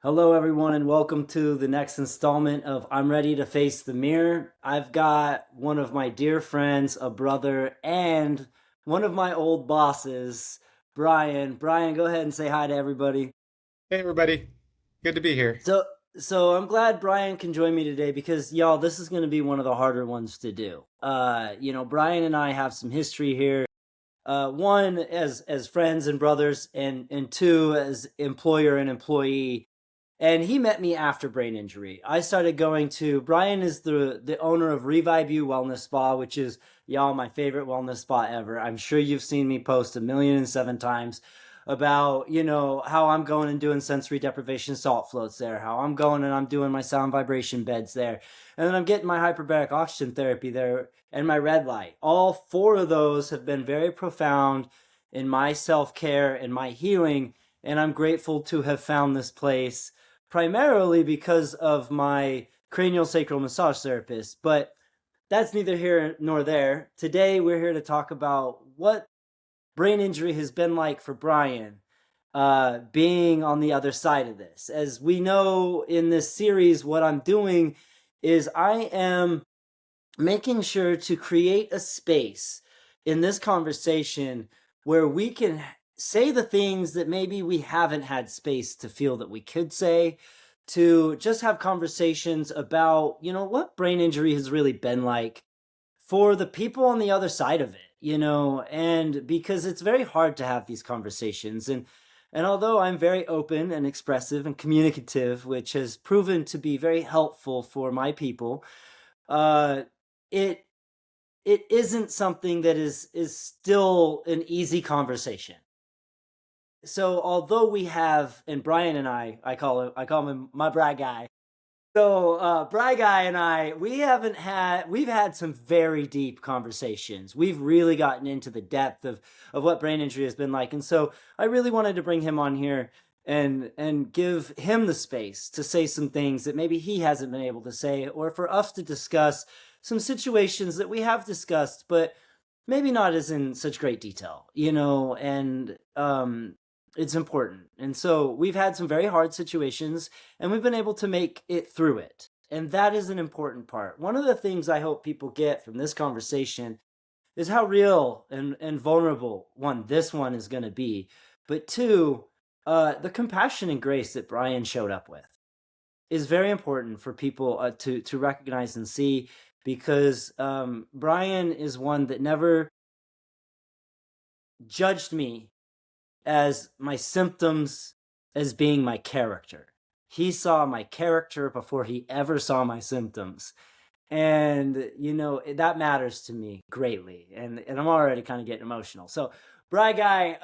Hello, everyone, and welcome to the next installment of I'm Ready to Face the Mirror. I've got one of my dear friends, a brother, and one of my old bosses, Bryan. Bryan, go ahead and say hi to everybody. Hey everybody, good to be here. So, so I'm glad Bryan can join me today because y'all, this is going to be one of the harder ones to do. Bryan and I have some history here. One as friends and brothers, and two as employer and employee. And he met me after brain injury. I started going to Bryan is the owner of Revive You Wellness Spa, which is y'all my favorite wellness spa ever. I'm sure you've seen me post 1,000,007 times about how I'm going and doing sensory deprivation salt floats there, how I'm going and I'm doing my sound vibration beds there, and then I'm getting my hyperbaric oxygen therapy there and my red light. All four of those have been very profound in my self-care and my healing, and I'm grateful to have found this place primarily because of my cranial sacral massage therapist. But that's neither here nor there. Today, we're here to talk about what brain injury has been like for Bryan, being on the other side of this. As we know in this series, what I'm doing is I am making sure to create a space in this conversation where we can say the things that maybe we haven't had space to feel that we could say, to just have conversations about, what brain injury has really been like for the people on the other side of it, and because it's very hard to have these conversations. And although I'm very open and expressive and communicative, which has proven to be very helpful for my people, uh, it it isn't something that is still an easy conversation. So although we have, and Bryan and I call him my brag guy. So Bry Guy and I, we've had some very deep conversations. We've really gotten into the depth of what brain injury has been like. And so I really wanted to bring him on here and give him the space to say some things that maybe he hasn't been able to say, or for us to discuss some situations that we have discussed, but maybe not as in such great detail, and it's important. And so we've had some very hard situations and we've been able to make it through it. And that is an important part. One of the things I hope people get from this conversation is how real and vulnerable, one, this one is going to be, but two, the compassion and grace that Bryan showed up with is very important for people to recognize and see, because Bryan is one that never judged me as my symptoms as being my character. He saw my character before he ever saw my symptoms. And, that matters to me greatly. And I'm already kind of getting emotional. So, Bry Guy,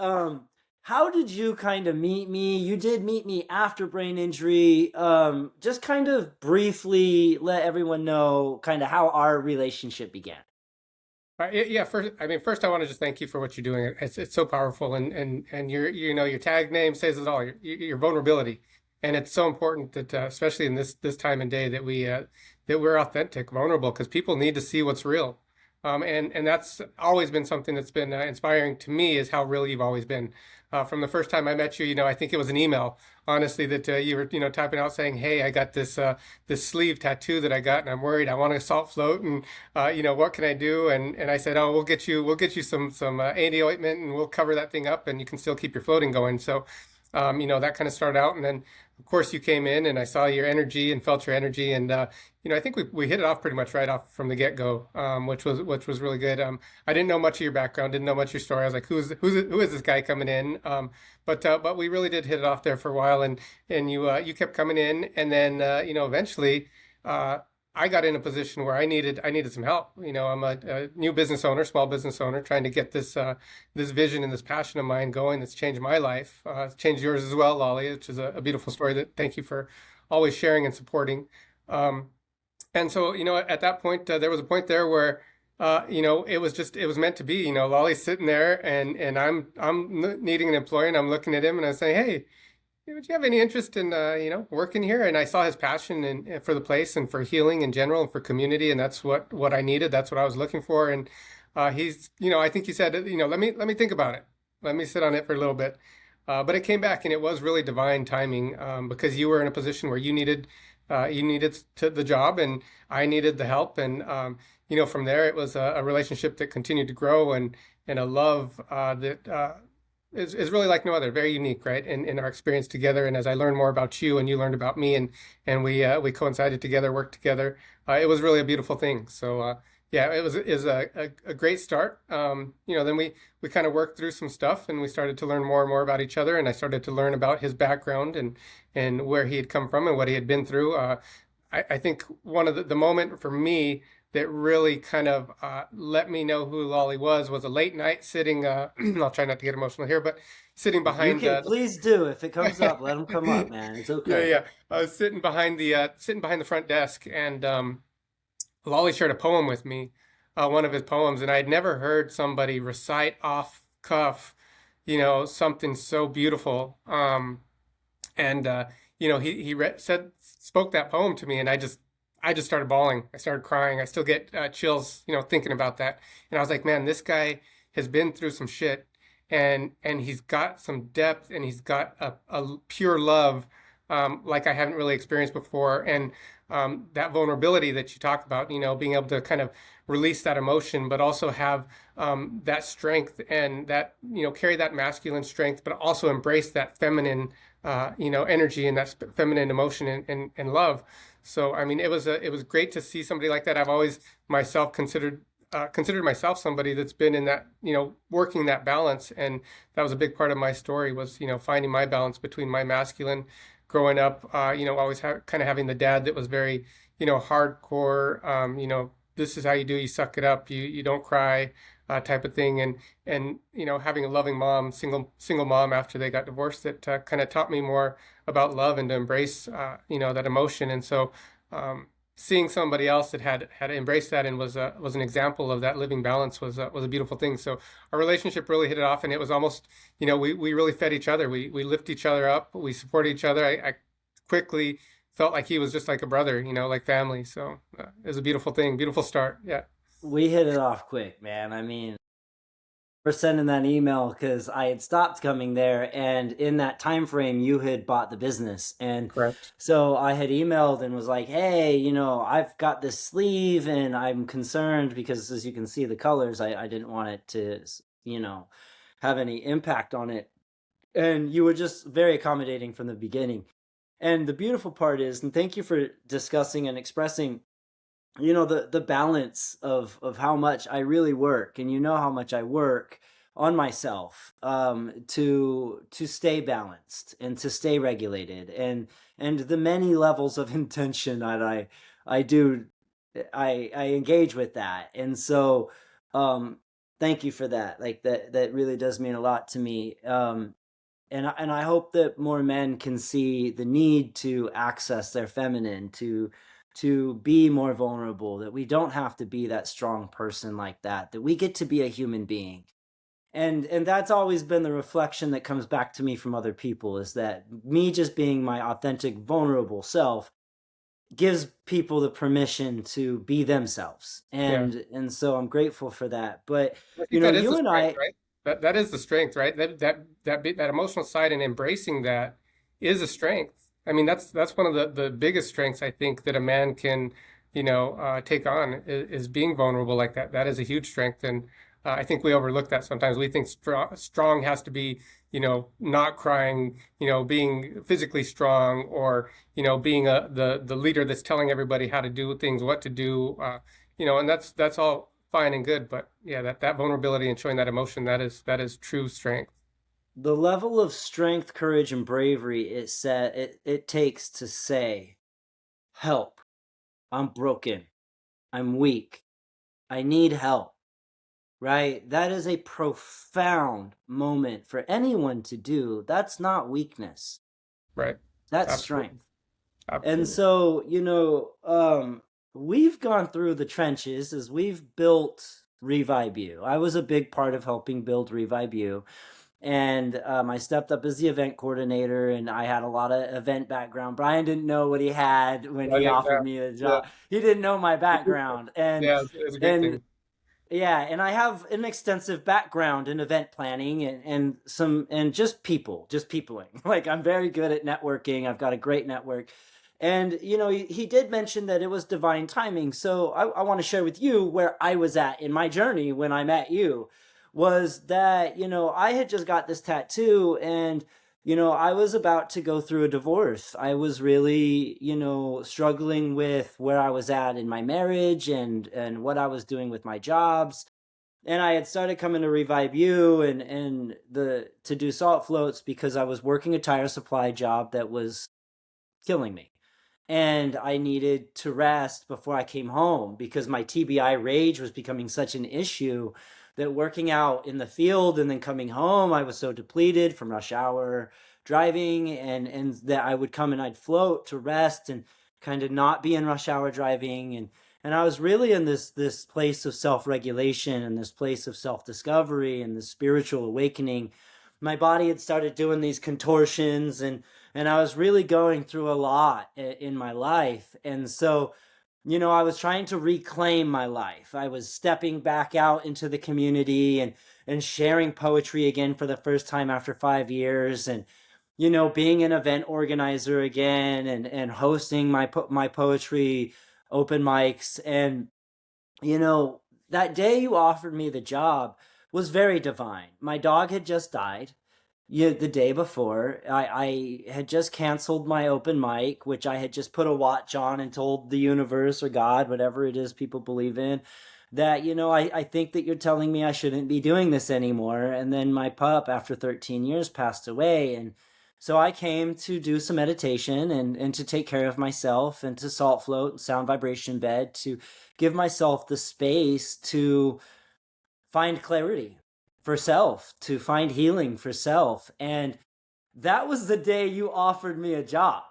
how did you kind of meet me? You did meet me after brain injury. Just kind of briefly let everyone know kind of how our relationship began. Yeah, first I want to just thank you for what you're doing. It's so powerful, and your tag name says it all. Your vulnerability, and it's so important that especially in this time and day that we're authentic, vulnerable, because people need to see what's real. And that's always been something that's been inspiring to me, is how real you've always been. From the first time I met you, I think it was an email, honestly, that you were typing out saying, "Hey, I got this sleeve tattoo that I got, and I'm worried. I want a salt float, and what can I do?" And I said, "Oh, we'll get you some AD ointment, and we'll cover that thing up, and you can still keep your floating going." So, that kind of started out, and then of course you came in, and I saw your energy and felt your energy, and I think we hit it off pretty much right off from the get-go, which was really good. I didn't know much of your background, didn't know much of your story. I was like, who is this guy coming in? But we really did hit it off there for a while, and you kept coming in, and then eventually. I got in a position where I needed some help. I'm a new business owner, small business owner, trying to get this vision and this passion of mine going. That's changed my life. It's changed yours as well, Lolly, which is a beautiful story. That thank you for always sharing and supporting. Um, and so, at that point, there was a point there where, it was meant to be. Lolly's sitting there, and I'm needing an employee, and I'm looking at him, and I say, "Hey, would you have any interest in working here?" And I saw his passion for the place and for healing in general and for community, and that's what I needed. That's what I was looking for. And I think he said, let me think about it. Let me sit on it for a little bit. But it came back, and it was really divine timing, because you were in a position where you needed the job, and I needed the help, and from there it was a relationship that continued to grow, and a love that is really like no other, very unique, right? In our experience together, and as I learned more about you, and you learned about me, and we coincided together, worked together. It was really a beautiful thing. So yeah, it was a great start. Then we kind of worked through some stuff, and we started to learn more and more about each other, and I started to learn about his background and where he had come from and what he had been through. I think one of the moment for me that really kind of let me know who Lolly was a late night sitting. I'll try not to get emotional here, but sitting You behind can please do. If it comes up, let them come up, man. It's yeah, okay. yeah. I was sitting behind the front desk, and Lolly shared a poem with me, one of his poems, and I had never heard somebody recite off cuff, something so beautiful. And he spoke that poem to me, and I just started bawling. I started crying. I still get chills, thinking about that. And I was like, man, this guy has been through some shit, and he's got some depth, and he's got a pure love, like I haven't really experienced before. And that vulnerability that you talked about, being able to kind of release that emotion, but also have that strength, and that, carry that masculine strength, but also embrace that feminine energy, and that feminine emotion, and love. So, I mean, it was great to see somebody like that. I've always myself considered myself somebody that's been in that, working that balance. And that was a big part of my story, was, finding my balance between my masculine growing up, always kind of having the dad that was very, hardcore, this is how you do, you suck it up, you don't cry, type of thing. And having a loving mom, single mom after they got divorced, that kind of taught me more about love, and to embrace that emotion. And so seeing somebody else that had embraced that, and was an example of that living balance, was a beautiful thing. So our relationship really hit it off, and it was almost, we really fed each other. We lift each other up, we support each other. I quickly felt like he was just like a brother, like family. So it was a beautiful thing, beautiful start. Yeah. We hit it off quick, man. I mean, for sending that email because I had stopped coming there, and in that time frame you had bought the business. And Correct. so I had emailed and was like, hey, I've got this sleeve and I'm concerned because, as you can see, the colors, I didn't want it to, you know have any impact on it. And you were just very accommodating from the beginning. And the beautiful part is, and thank you for discussing and expressing, the balance of how much I really work, and how much I work on myself, to stay balanced and to stay regulated, and the many levels of intention that I do, I engage with that. And so thank you for that. Like, that really does mean a lot to me. And I hope that more men can see the need to access their feminine, to be more vulnerable, that we don't have to be that strong person like that we get to be a human being. And that's always been the reflection that comes back to me from other people, is that me just being my authentic, vulnerable self gives people the permission to be themselves. Yeah. And so I'm grateful for that. But I think that is the you and strength, I, right? That is the strength, right? That emotional side, and embracing that is a strength. I mean, that's one of the biggest strengths, I think, that a man can, take on, is being vulnerable like that. That is a huge strength, and I think we overlook that sometimes. We think strong has to be, not crying, being physically strong, or being the leader that's telling everybody how to do things, what to do, and that's all fine and good. But yeah, that vulnerability and showing that emotion, that is true strength. the level of strength, courage, and bravery it takes to say, help, I'm broken, I'm weak, I need help, right? That is a profound moment for anyone to do. That's not weakness, Right. that's Absolutely. strength. And Absolutely. so, we've gone through the trenches as we've built Revive You. I was a big part of helping build Revive You. And I stepped up as the event coordinator, and I had a lot of event background. Bryan didn't know what he had when I he didn't offered know. me the Yeah. job. He didn't know my background. and Yeah, it's a great and thing. Yeah, and I have an extensive background in event planning and some and just peopling. Like I'm very good at networking. I've got a great network. And he did mention that it was divine timing. So I want to share with you where I was at in my journey when I met you was that, I had just got this tattoo and I was about to go through a divorce. I was really, struggling with where I was at in my marriage and what I was doing with my jobs. And I had started coming to Revive You and the to do salt floats because I was working a tire supply job that was killing me. And I needed to rest before I came home because my TBI rage was becoming such an issue that working out in the field and then coming home, I was so depleted from rush hour driving and that I would come and I'd float to rest and kind of not be in rush hour driving and I was really in this place of self-regulation and this place of self-discovery and this spiritual awakening. My body had started doing these contortions and I was really going through a lot in my life. And so, I was trying to reclaim my life. I was stepping back out into the community and sharing poetry again for the first time after 5 years and being an event organizer again and hosting my poetry open mics and you know that day you offered me the job was very divine. My dog had just died. Yeah, the day before, I had just canceled my open mic, which I had just put a watch on and told the universe or God, whatever it is people believe in, that, I think that you're telling me I shouldn't be doing this anymore. And then my pup, after 13 years, passed away. And so I came to do some meditation and to take care of myself and to salt float, sound vibration bed, to give myself the space to find clarity for self, to find healing for self. And that was the day you offered me a job.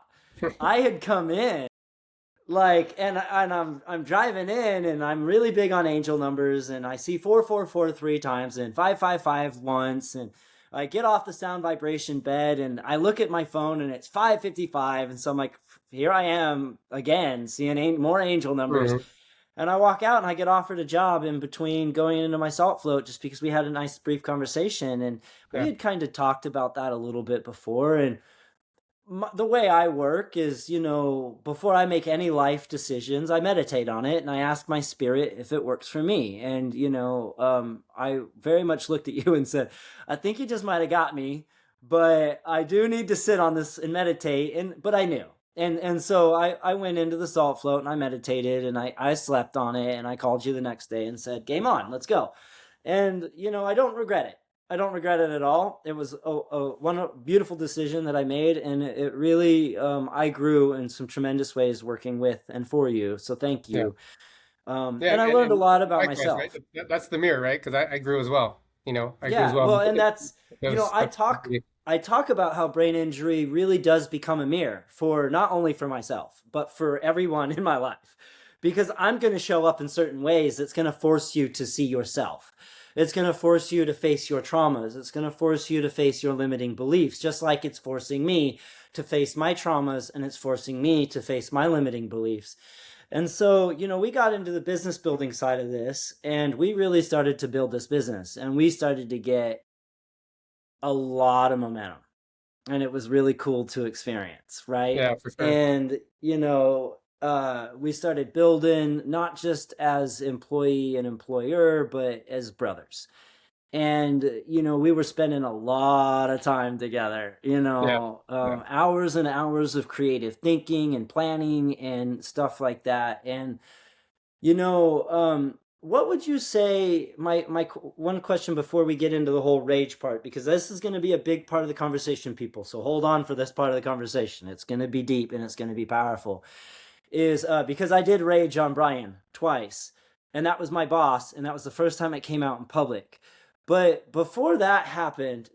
I had come in and I'm driving in and I'm really big on angel numbers and I see 444 3 times and 555 once and I get off the sound vibration bed and I look at my phone and it's 5:55 and so I'm like here I am again seeing more angel numbers. Hmm. And I walk out and I get offered a job in between going into my salt float just because we had a nice brief conversation. And we Yeah. had kind of talked about that a little bit before. And the way I work is, before I make any life decisions, I meditate on it and I ask my spirit if it works for me. And, I very much looked at you and said, I think you just might have got me, but I do need to sit on this and meditate. But I knew. And so I went into the salt float and I meditated and I slept on it and I called you the next day and said, game on, let's go. And, I don't regret it. I don't regret it at all. It was one beautiful decision that I made, and it really I grew in some tremendous ways working with and for you. So thank Yeah. you. Yeah. And I And, learned a and lot about likewise, right? myself. That's the mirror, right? Because I grew as well. I grew as Yeah, well. well, and that's Those, I talk about how brain injury really does become a mirror for not only for myself but for everyone in my life, because I'm going to show up in certain ways that's going to force you to see yourself. It's going to force you to face your traumas. It's going to force you to face your limiting beliefs, just like it's forcing me to face my traumas and it's forcing me to face my limiting beliefs. And so, we got into the business building side of this and we really started to build this business and we started to get a lot of momentum. And it was really cool to experience, right? yeah, for sure. And, we started building not just as employee and employer, but as brothers. And, we were spending a lot of time together, Yeah. Yeah. hours and hours of creative thinking and planning and stuff like that. And what would you say? One question before we get into the whole rage part, because this is going to be a big part of the conversation, people. So hold on for this part of the conversation. It's going to be deep and it's going to be powerful. Is because I did rage on Bryan twice, and that was my boss, and that was the first time it came out in public. But before that happened,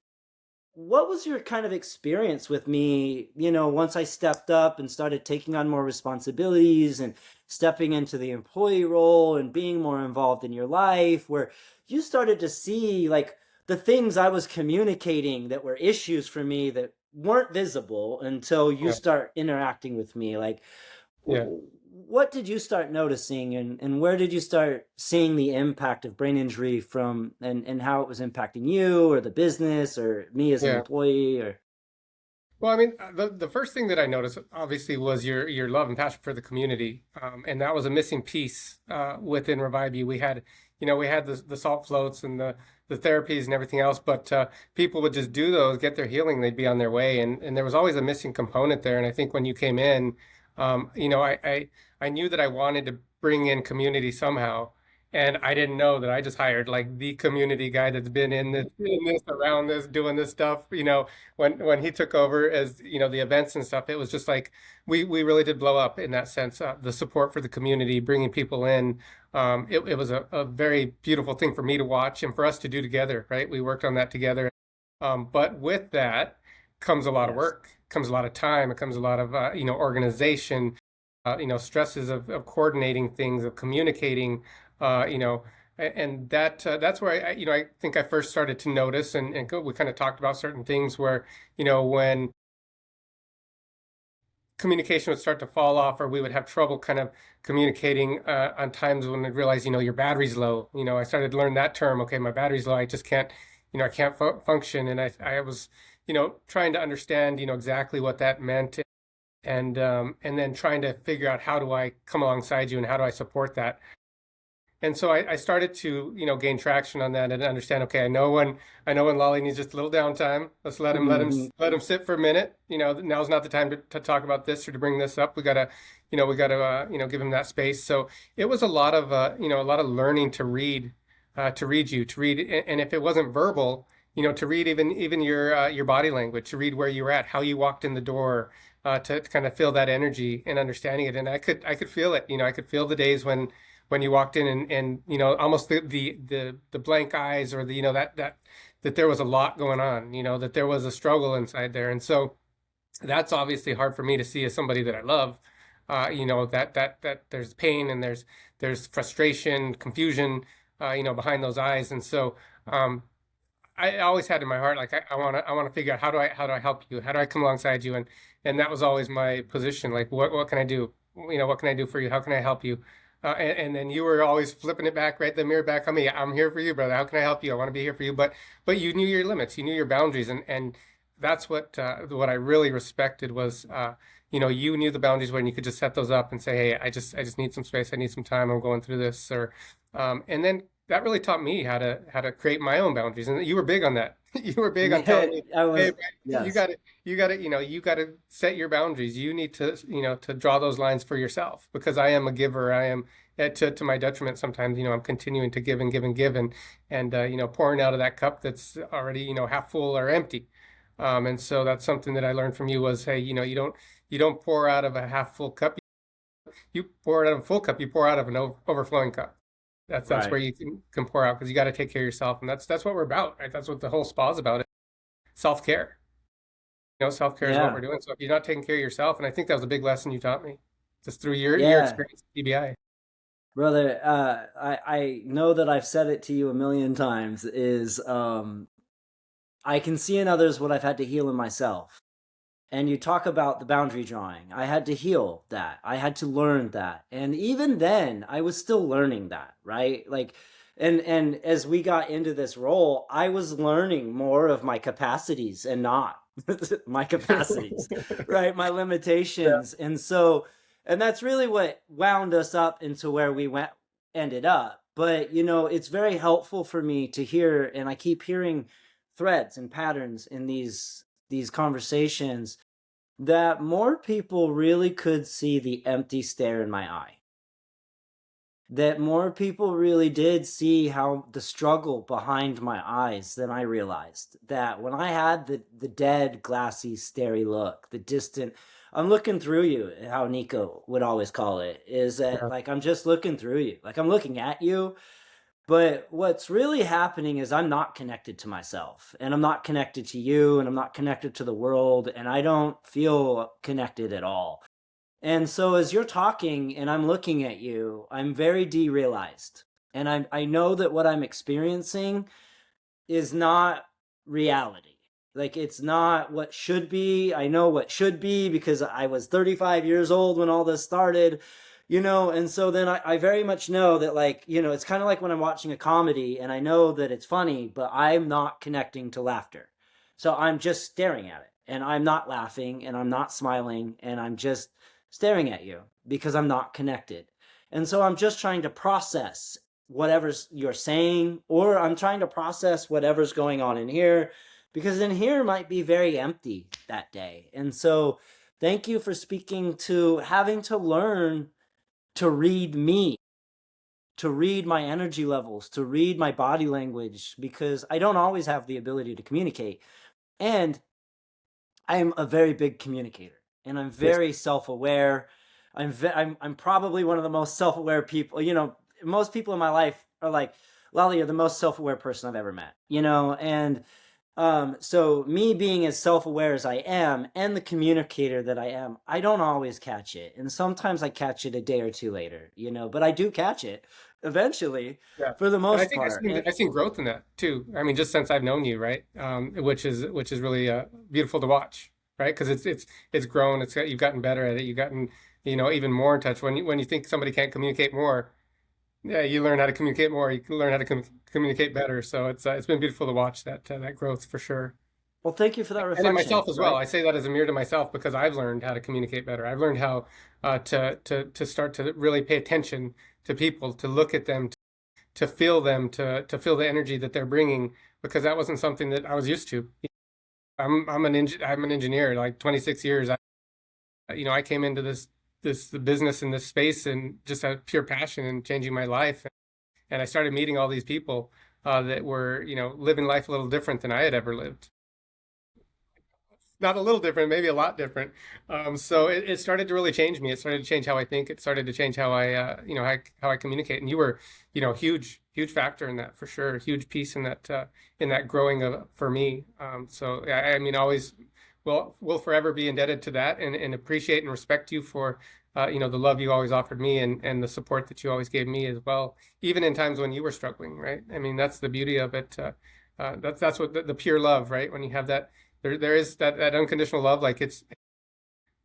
what was your kind of experience with me, once I stepped up and started taking on more responsibilities and stepping into the employee role and being more involved in your life, where you started to see like the things I was communicating that were issues for me that weren't visible until you Yeah. start interacting with me? Like, Yeah. what did you start noticing, and where did you start seeing the impact of brain injury from, and how it was impacting you or the business or me as an Yeah. employee or Well, I mean, the first thing that I noticed obviously was your love and passion for the community, and that was a missing piece within Revive You. We had, we had the salt floats and the therapies and everything else, but people would just do those, get their healing, they'd be on their way, and there was always a missing component there. And I think when you came in, I knew that I wanted to bring in community somehow. And I didn't know that I just hired like the community guy that's been in this, around this, doing this stuff, when he took over as the events and stuff. It was just like we really did blow up in that sense. The support for the community, bringing people in, it was a very beautiful thing for me to watch and for us to do together, right? We worked on that together. But with that comes a lot of yes, work, comes a lot of time, it comes a lot of organization, stresses of coordinating things, of communicating, and that's where I think I first started to notice, and we kind of talked about certain things where, when communication would start to fall off, or we would have trouble kind of communicating on times when I realized, your battery's low. I started to learn that term. Okay, my battery's low. I just can't, I can't function. And I was, trying to understand, exactly what that meant, and then trying to figure out how do I come alongside you and how do I support that. And so I started to, gain traction on that and understand, okay, I know when Lolly needs just a little downtime. Let's let him sit for a minute. Now's not the time to talk about this or to bring this up. We gotta give him that space. So it was a lot of a lot of learning to read you, to read, and if it wasn't verbal, to read even your body language, to read where you were at, how you walked in the door, to kind of feel that energy and understanding it. And I could feel it. I could feel the days when you walked in, and almost the blank eyes, or the that there was a lot going on, that there was a struggle inside there. And so that's obviously hard for me to see as somebody that I love, that there's pain, and there's frustration, confusion, behind those eyes. And so I always had in my heart, like, I want to figure out how do I help you? How do I come alongside you? And that was always my position. Like, what can I do? What can I do for you? How can I help you? And then you were always flipping it back, right? The mirror back on me. I'm here for you, brother. How can I help you? I want to be here for you. But you knew your limits. You knew your boundaries, and that's what I really respected was, you knew the boundaries when you could just set those up and say, hey, I just need some space. I need some time. I'm going through this, or and then that really taught me how to create my own boundaries. And you were big on that. You were big on telling me, I hey, was, Bryan, you yes. got to you got to set your boundaries. You need to draw those lines for yourself, because I am a giver. I am, to my detriment sometimes. I'm continuing to give and give and give, and pouring out of that cup that's already half full or empty. And so that's something that I learned from you was, hey, you don't pour out of a half full cup. You pour out of a full cup. You pour out of an overflowing cup. That's Right. where you can pour out, because you got to take care of yourself, and that's what we're about, right? That's what the whole spa is about. Self care. Self care is what we're Yeah. doing. So if you're not taking care of yourself, and I think that was a big lesson you taught me, just through your Yeah. experience at TBI. Brother, I know that I've said it to you a million times, is I can see in others what I've had to heal in myself. And you talk about the boundary drawing. I had to heal that. I had to learn that. And even then, I was still learning that, right? Like, and as we got into this role, I was learning more of my capacities and not my capacities, right? My Yeah. limitations. And so, and that's really what wound us up into where we went ended up. But it's very helpful for me to hear, and I keep hearing threads and patterns in these conversations, that more people really could see the empty stare in my eye. That more people really did see how the struggle behind my eyes than I realized. That when I had the dead, glassy, starey look, the distant, I'm looking through you, how Nico would always call it, is that Yeah. like I'm just looking through you. Like I'm looking at you, but what's really happening is I'm not connected to myself, and I'm not connected to you, and I'm not connected to the world, and I don't feel connected at all. And so as you're talking and I'm looking at you, I'm very derealized. And I know that what I'm experiencing is not reality. Like it's not what should be. I know what should be because I was 35 years old when all this started. And so then I very much know that, like, it's kind of like when I'm watching a comedy and I know that it's funny, but I'm not connecting to laughter. So I'm just staring at it and I'm not laughing and I'm not smiling and I'm just staring at you because I'm not connected. And so I'm just trying to process whatever's you're saying, or I'm trying to process whatever's going on in here, because in here might be very empty that day. And so thank you for speaking to having to learn to read me, to read my energy levels, to read my body language, because I don't always have the ability to communicate. And I'm a very big communicator and I'm Yes. very self-aware. I'm probably one of the most self-aware people. Most people in my life are like, Lolly, you're the most self-aware person I've ever met, and so me being as self-aware as I am and the communicator that I am, I don't always catch it. And sometimes I catch it a day or two later, but I do catch it eventually Yeah. for the And I most think part. And I've seen growth in that too. I mean, just since I've known you, right? Which is really beautiful to watch, right? Because it's grown. You've gotten better at it. You've gotten, even more in touch. When you think somebody can't communicate more, yeah, you learn how to communicate more. You can learn how to communicate better. So it's been beautiful to watch that growth for sure. well, thank you for that And in reflection, myself as well. right? I say that as a mirror to myself because I've learned how to communicate better. I've learned how to start to really pay attention to people, to look at them, to feel them, to feel the energy that they're bringing, because that wasn't something that I was used to. I'm an engineer, like 26 years. I came into this the business in this space and just a pure passion and changing my life. And I started meeting all these people that were, living life a little different than I had ever lived. Not a little different, maybe a lot different. So it started to really change me. It started to change how I think. It started to change how how I communicate. And you were, huge factor in that for sure. Huge piece in that growing of for me. So I mean, always will forever be indebted to that and appreciate and respect you for, the love you always offered me and the support that you always gave me as well, even in times when you were struggling, right? I mean, that's the beauty of it. That's what the pure love, right? When you have that there is that unconditional love. Like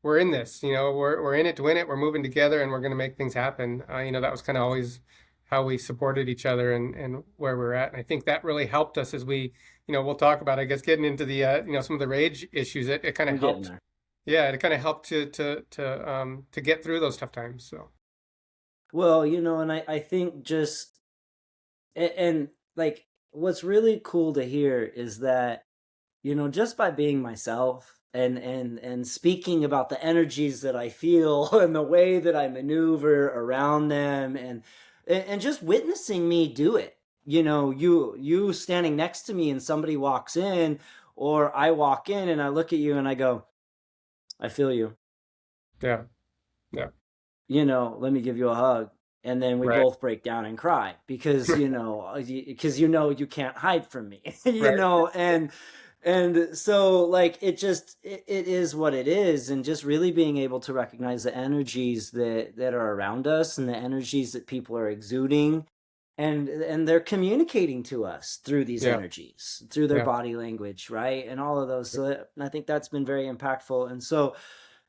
we're in this, we're in it to win it. We're moving together and we're going to make things happen. That was kind of always how we supported each other and where we're at. And I think that really helped us as we, we'll talk about, I guess, getting into the, some of the rage issues. It kind of We're getting helped. there. Yeah. It kind of helped to get through those tough times. So Well, and I think just, and like, what's really cool to hear is that, just by being myself and speaking about the energies that I feel and the way that I maneuver around them, and just witnessing me do it. You standing next to me and somebody walks in, or I walk in and I look at you and I go, I feel you. yeah. Yeah. Let me give you a hug. And then we Right. both break down and cry because, you can't hide from me, Right. and so, like, it is what it is. And just really being able to recognize the energies that are around us and the energies that people are exuding, and they're communicating to us through these Yeah. energies, through their Yeah. body language, right? And all of those. So I think that's been very impactful. And so,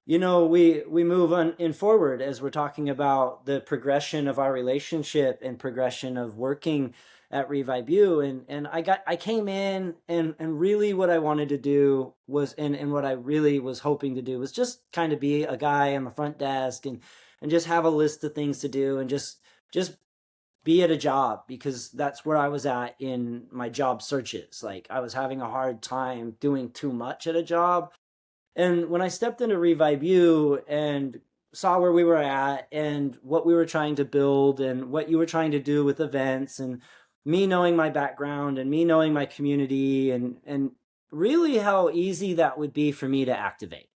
we move on in forward as we're talking about the progression of our relationship and progression of working at Revive You. And I came in, and really what I wanted to do was, and what I really was hoping to do was just kind of be a guy on the front desk, and just have a list of things to do, and just be at a job, because that's where I was at in my job searches. Like, I was having a hard time doing too much at a job. And when I stepped into Revive You and saw where we were at and what we were trying to build and what you were trying to do with events, and me knowing my background and me knowing my community, and really how easy that would be for me to activate.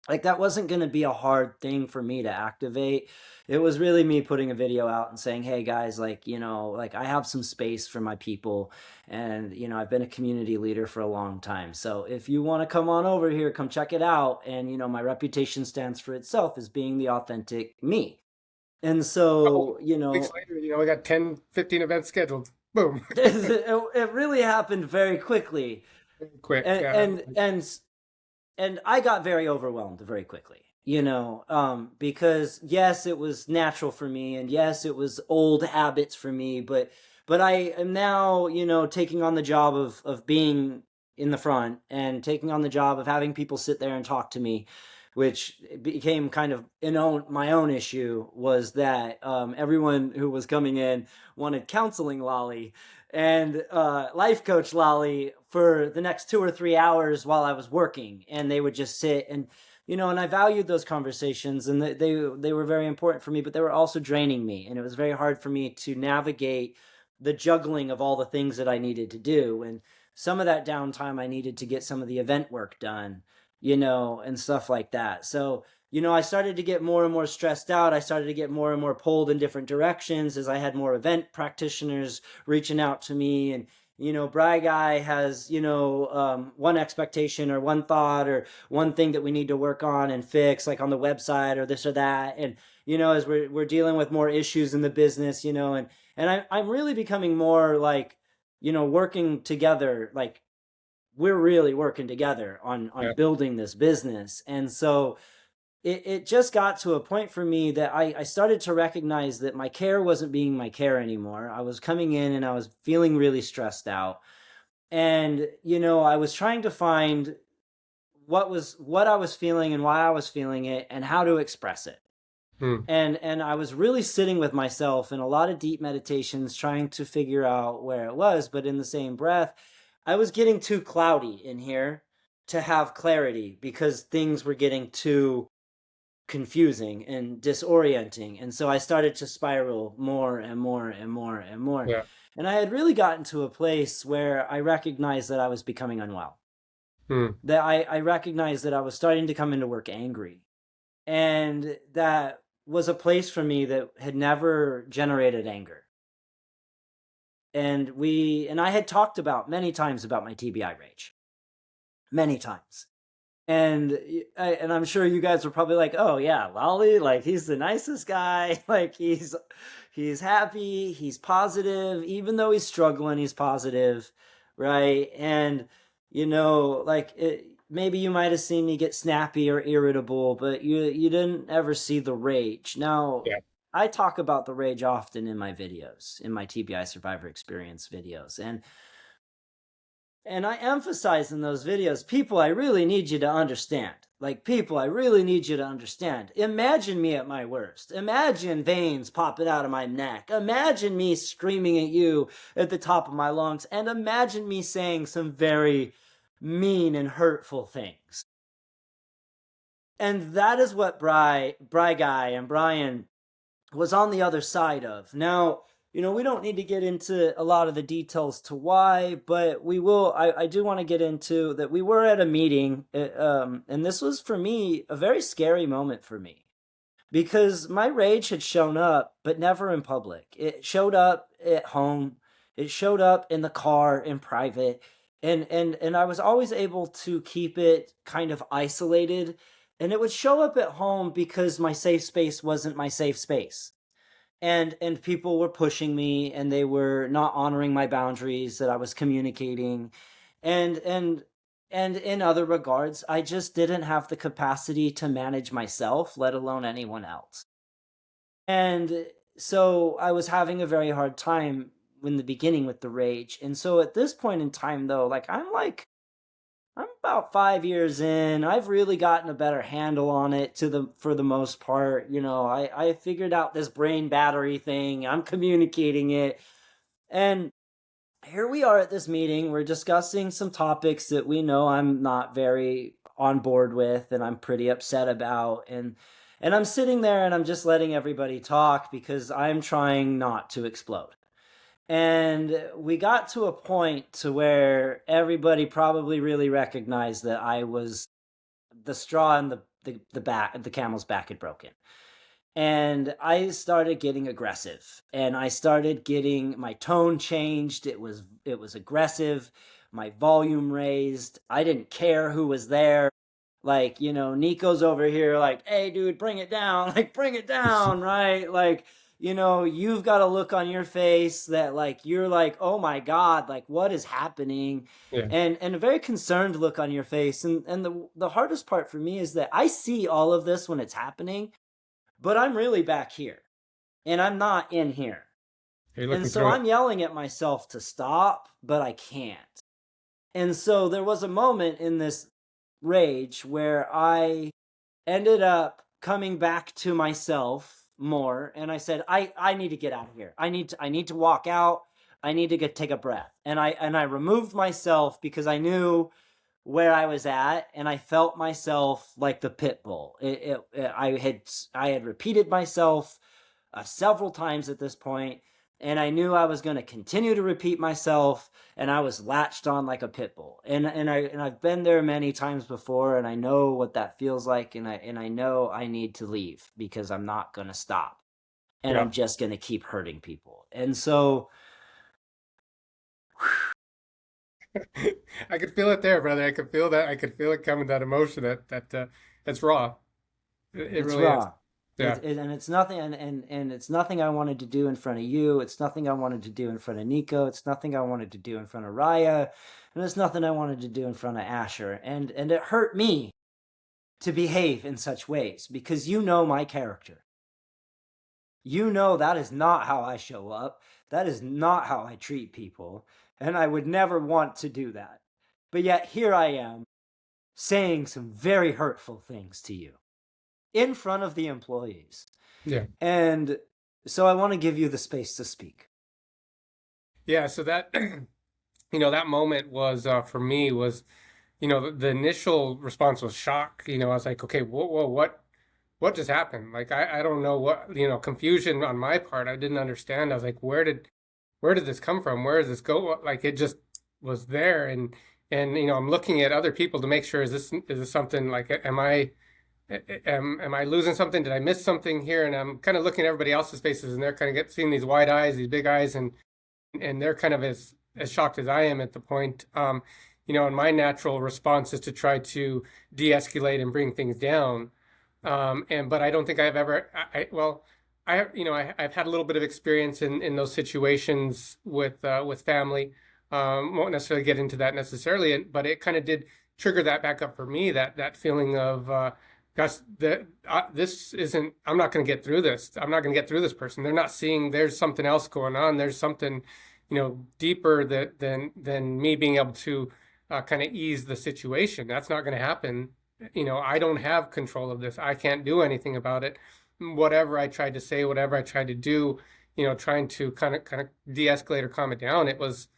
Like, that wasn't going to be a hard thing for me to activate. It was really me putting a video out and saying, hey guys, like, like, I have some space for my people, and I've been a community leader for a long time, so if you want to come on over here, come check it out. And my reputation stands for itself as being the authentic me. And Couple so, weeks later, we got 10, 15 events scheduled. Boom. it really happened very quickly. Quick. and and and and I got very overwhelmed very quickly. because yes, it was natural for me, and yes, it was old habits for me, but I am now, taking on the job of being in the front and taking on the job of having people sit there and talk to me, which became kind of my own issue was that everyone who was coming in wanted counseling lolly and life coach lolly for the next 2 or 3 hours while I was working, and they would just sit and I valued those conversations, and they were very important for me, but they were also draining me, and it was very hard for me to navigate the juggling of all the things that I needed to do. And some of that downtime I needed to get some of the event work done, and stuff like that. So, I started to get more and more stressed out. I started to get more and more pulled in different directions as I had more event practitioners reaching out to me. And Bry Guy has, one expectation or one thought or one thing that we need to work on and fix, like on the website or this or that. And, as we're dealing with more issues in the business, and I'm really becoming more like, working together, like we're really working together on Yeah. building this business. And so it just got to a point for me that I started to recognize that my care wasn't being my care anymore. I was coming in and I was feeling really stressed out. And, I was trying to find what I was feeling and why I was feeling it and how to express it. Hmm. And I was really sitting with myself in a lot of deep meditations trying to figure out where it was, but in the same breath, I was getting too cloudy in here to have clarity because things were getting too confusing and disorienting. And so I started to spiral more and more and more and more. Yeah. And I had really gotten to a place where I recognized that I was becoming unwell, Hmm. that I recognized that I was starting to come into work angry. And that was a place for me that had never generated anger. And I had talked about many times about my TBI rage, many times. And I'm sure you guys were probably like, "Oh yeah, Lolly, like he's the nicest guy. Like he's happy, he's positive, even though he's struggling, he's positive, right?" And maybe you might have seen me get snappy or irritable, but you didn't ever see the rage. Now, Yeah. I talk about the rage often in my videos, in my TBI survivor experience videos, and I emphasize in those videos, people, I really need you to understand. Like, people, I really need you to understand. Imagine me at my worst. Imagine veins popping out of my neck. Imagine me screaming at you at the top of my lungs. And imagine me saying some very mean and hurtful things. And that is what Bry Guy and Bryan was on the other side of. Now, we don't need to get into a lot of the details to why, but we will. I do want to get into that. We were at a meeting, and this was for me a very scary moment for me because my rage had shown up, but never in public. It showed up at home. It showed up in the car in private, and I was always able to keep it kind of isolated. And it would show up at home because my safe space wasn't my safe space, and people were pushing me and they were not honoring my boundaries that I was communicating, and in other regards I just didn't have the capacity to manage myself, let alone anyone else. And so I was having a very hard time in the beginning with the rage. And so at this point in time though, I'm about 5 years in. I've really gotten a better handle on it for the most part. I figured out this brain battery thing. I'm communicating it. And here we are at this meeting. We're discussing some topics that we know I'm not very on board with and I'm pretty upset about. And I'm sitting there and I'm just letting everybody talk because I'm trying not to explode. And we got to a point to where everybody probably really recognized that I was the straw in the camel's back had broken. And I started getting aggressive, and I started getting my tone changed. It was aggressive, my volume raised. I didn't care who was there. Like, Nico's over here like, "Hey dude, bring it down." Like, bring it down, right? Like, you've got a look on your face that like you're like, oh my God, like what is happening? Yeah. And a very concerned look on your face. And the hardest part for me is that I see all of this when it's happening, but I'm really back here and I'm not in here. You're And looking so through it. I'm yelling at myself to stop, but I can't. And so there was a moment in this rage where I ended up coming back to myself more, and I said, I need to get out of here. I need to walk out. I need to take a breath. And I removed myself because I knew where I was at, and I felt myself like the pit bull. I had repeated myself several times at this point, and I knew I was going to continue to repeat myself, and I was latched on like a pit bull. And I've been there many times before, and I know what that feels like, and I know I need to leave because I'm not going to stop, and Yeah. I'm just going to keep hurting people. And so, I could feel it there, brother. I could feel that. I could feel it coming, that emotion that's raw. It it's really is. raw. Yeah. And it's nothing, and it's nothing I wanted to do in front of you. It's nothing I wanted to do in front of Nico. It's nothing I wanted to do in front of Raya, and it's nothing I wanted to do in front of Asher. And it hurt me to behave in such ways because you know my character. You know that is not how I show up. That is not how I treat people, and I would never want to do that. But yet here I am saying some very hurtful things to you in front of the employees. Yeah. And so I want to give you the space to speak. Yeah. So that, that moment was, for me was, the initial response was shock. I was like, okay, whoa, what just happened? Like, I don't know what, confusion on my part. I didn't understand. I was like, where did this come from? Where does this go? Like, it just was there. And, I'm looking at other people to make sure, is this something like, am I losing something? Did I miss something here? And I'm kind of looking at everybody else's faces, and they're kind of seeing these wide eyes, these big eyes, and they're kind of as shocked as I am at the point. And my natural response is to try to de-escalate and bring things down. But I don't think I've ever, well, I've had a little bit of experience in those situations with family. Won't necessarily get into that necessarily, but it kind of did trigger that back up for me, that feeling of, gosh, this isn't, I'm not going to get through this. I'm not going to get through this person. They're not seeing there's something else going on. There's something, deeper than me being able to kind of ease the situation. That's not going to happen. I don't have control of this. I can't do anything about it. Whatever I tried to say, whatever I tried to do, trying to kind of de-escalate or calm it down, it was,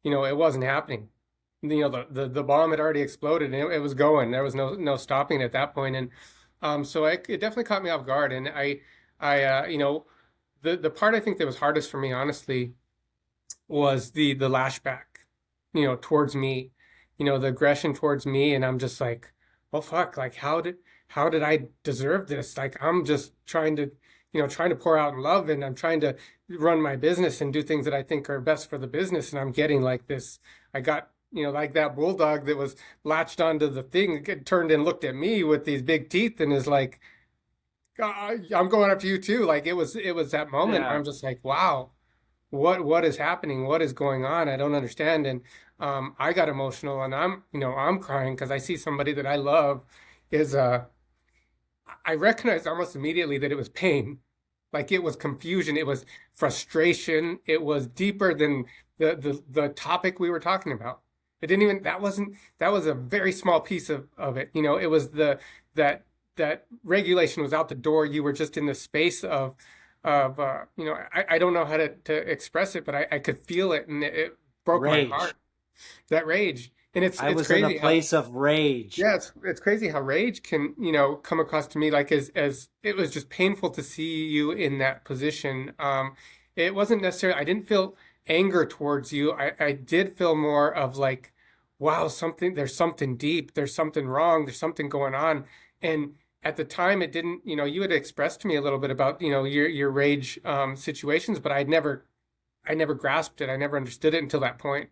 it wasn't happening. The bomb had already exploded, and it was going. There was no stopping it at that point. And so it definitely caught me off guard. And the part I think that was hardest for me, honestly, was the lashback, towards me, the aggression towards me. And I'm just like, well, fuck, like how did I deserve this? Like, I'm just trying to pour out love, and I'm trying to run my business and do things that I think are best for the business. And I'm getting like this, I got, like that bulldog that was latched onto the thing, turned and looked at me with these big teeth and is like, I'm going after you too. Like, it was that moment where Yeah. I'm just like, wow, what is happening? What is going on? I don't understand. And I got emotional, and I'm crying because I see somebody that I love is I recognized almost immediately that it was pain. Like, it was confusion, it was frustration, it was deeper than the topic we were talking about. It didn't even, that was a very small piece of it. It was that that regulation was out the door. You were just in the space I don't know how to express it, but I could feel it, and it broke my heart. Rage. That rage. And it's I it's was in a crazy how, place of rage. yeah, it's crazy how rage can, come across to me, like, as it was just painful to see you in that position. It wasn't necessarily, I didn't feel anger towards you. I did feel more of like, wow, there's something deep, there's something wrong, there's something going on. And at the time it didn't, you had expressed to me a little bit about, your rage situations, but I never grasped it. I never understood it until that point.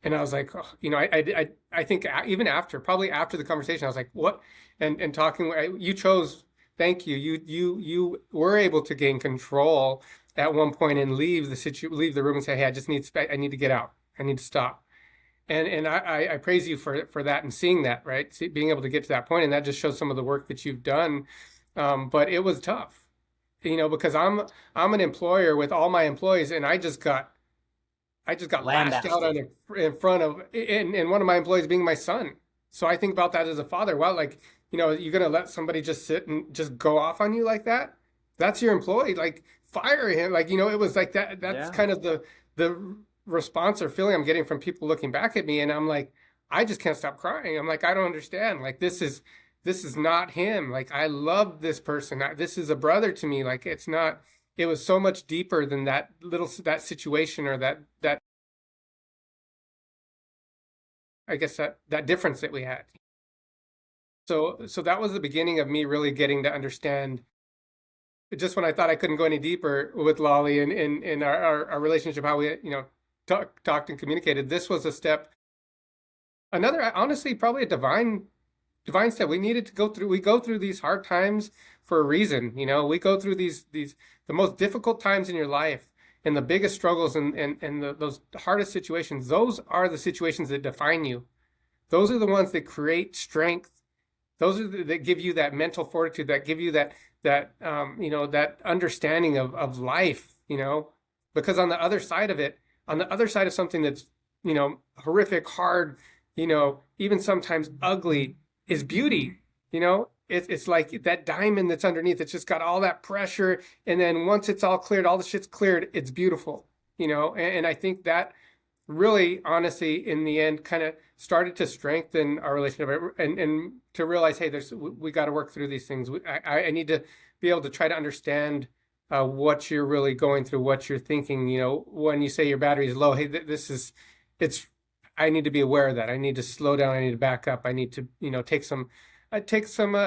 And I was like, oh, I think even after, probably after the conversation, I was like, what? And talking, you chose Thank you. You were able to gain control at one point and leave the room and say, "Hey, I need to get out. I need to stop." And I praise you for that and seeing that, right? Being able to get to that point, and that just shows some of the work that you've done. But it was tough, because I'm an employer with all my employees, and I just got lashed out on Lambasted. in front of and one of my employees being my son. So I think about that as a father. Well, like, you're gonna let somebody just sit and just go off on you like that? That's your employee. Like, fire him. Like, it was like that. That's Yeah. kind of the response or feeling I'm getting from people looking back at me, and I'm like, I just can't stop crying. I'm like, I don't understand. Like, this is not him. Like, I love this person. This is a brother to me. Like, it's not. It was so much deeper than that situation or that I guess that difference that we had. So that was the beginning of me really getting to understand. Just when I thought I couldn't go any deeper with Lolly and in our relationship, how we talked and communicated. This was a step, another, honestly, probably a divine step. We needed to go through. We go through these hard times for a reason. We go through these the most difficult times in your life and the biggest struggles and those hardest situations. Those are the situations that define you. Those are the ones that create strength. Those are that give you that mental fortitude, that give you that understanding of life. Because on the other side of it, on the other side of something that's horrific, hard, even sometimes ugly, is beauty. It's like that diamond that's underneath. It's just got all that pressure, and then once it's all cleared, all the shit's cleared. It's beautiful. And I think that really, honestly, in the end, kind of started to strengthen our relationship and to realize, hey, we got to work through these things. I need to be able to try to understand what you're really going through, what you're thinking. When you say your battery is low, hey, it's. I need to be aware of that. I need to slow down. I need to back up. I need to, take some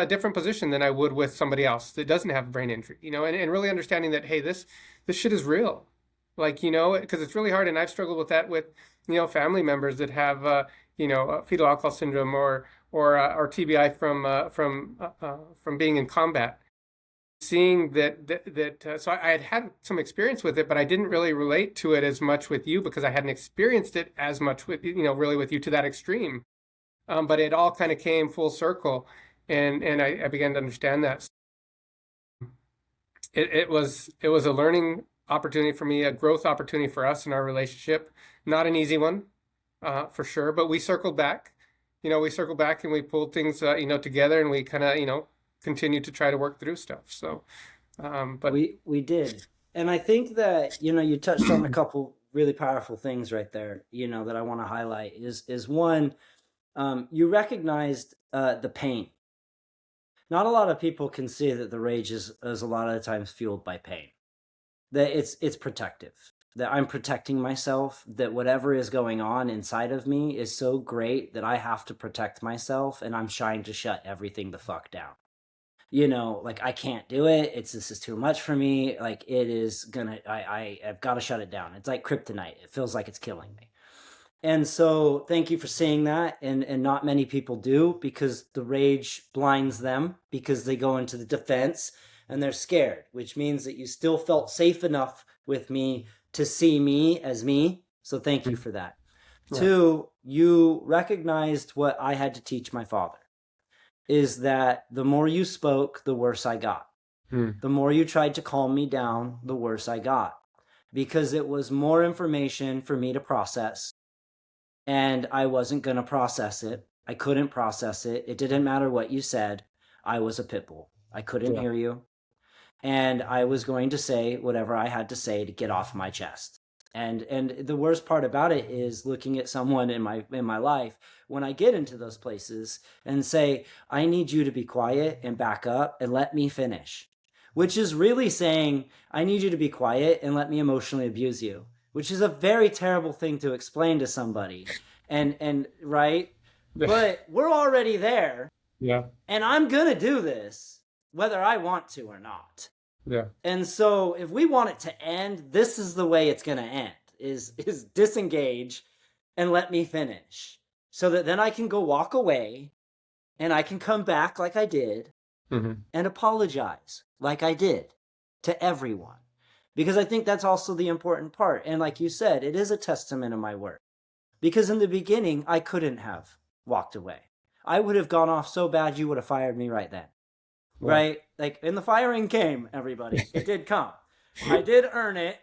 different position than I would with somebody else that doesn't have brain injury. And really understanding that, hey, this shit is real. Like, because it's really hard, and I've struggled with that with, family members that have, fetal alcohol syndrome or TBI from being in combat. Seeing so I had some experience with it, but I didn't really relate to it as much with you because I hadn't experienced it as much with, really with you to that extreme. But it all kind of came full circle, and I began to understand that. It was a learning opportunity for me, a growth opportunity for us in our relationship. Not an easy one, for sure, but we circled back. We circled back and we pulled things, together, and we kind of, continued to try to work through stuff. So, but We did. And I think that, you touched on a couple really powerful things right there, that I want to highlight is one, you recognized the pain. Not a lot of people can see that the rage is a lot of the times fueled by pain. That it's protective. That I'm protecting myself, that whatever is going on inside of me is so great that I have to protect myself, and I'm trying to shut everything the fuck down. Like, I can't do it. This is too much for me. Like, it is gonna, I've got to shut it down. It's like kryptonite. It feels like it's killing me. And so thank you for saying that. And not many people do, because the rage blinds them, because they go into the defense and they're scared, which means that you still felt safe enough with me to see me as me. So thank you for that. yeah, Two, you recognized what I had to teach my father, is that the more you spoke, the worse I got. Hmm. The more you tried to calm me down, the worse I got, because it was more information for me to process, and I wasn't going to process it. I couldn't process it. It didn't matter what you said. I was a pit bull. I couldn't yeah, hear you. And I was going to say whatever I had to say to get off my chest. And the worst part about it is looking at someone in my life when I get into those places and say, I need you to be quiet and back up and let me finish. Which is really saying, I need you to be quiet and let me emotionally abuse you, which is a very terrible thing to explain to somebody. And right? But we're already there, yeah, and I'm gonna do this whether I want to or not. yeah, And so if we want it to end, this is the way it's gonna end, is disengage and let me finish. So that then I can go walk away and I can come back like I did Hmm. and apologize like I did to everyone. Because I think that's also the important part. And like you said, it is a testament of my work. Because in the beginning, I couldn't have walked away. I would have gone off so bad you would have fired me right then. Yeah. Right? Like, and the firing came, everybody. It did come. I did earn it.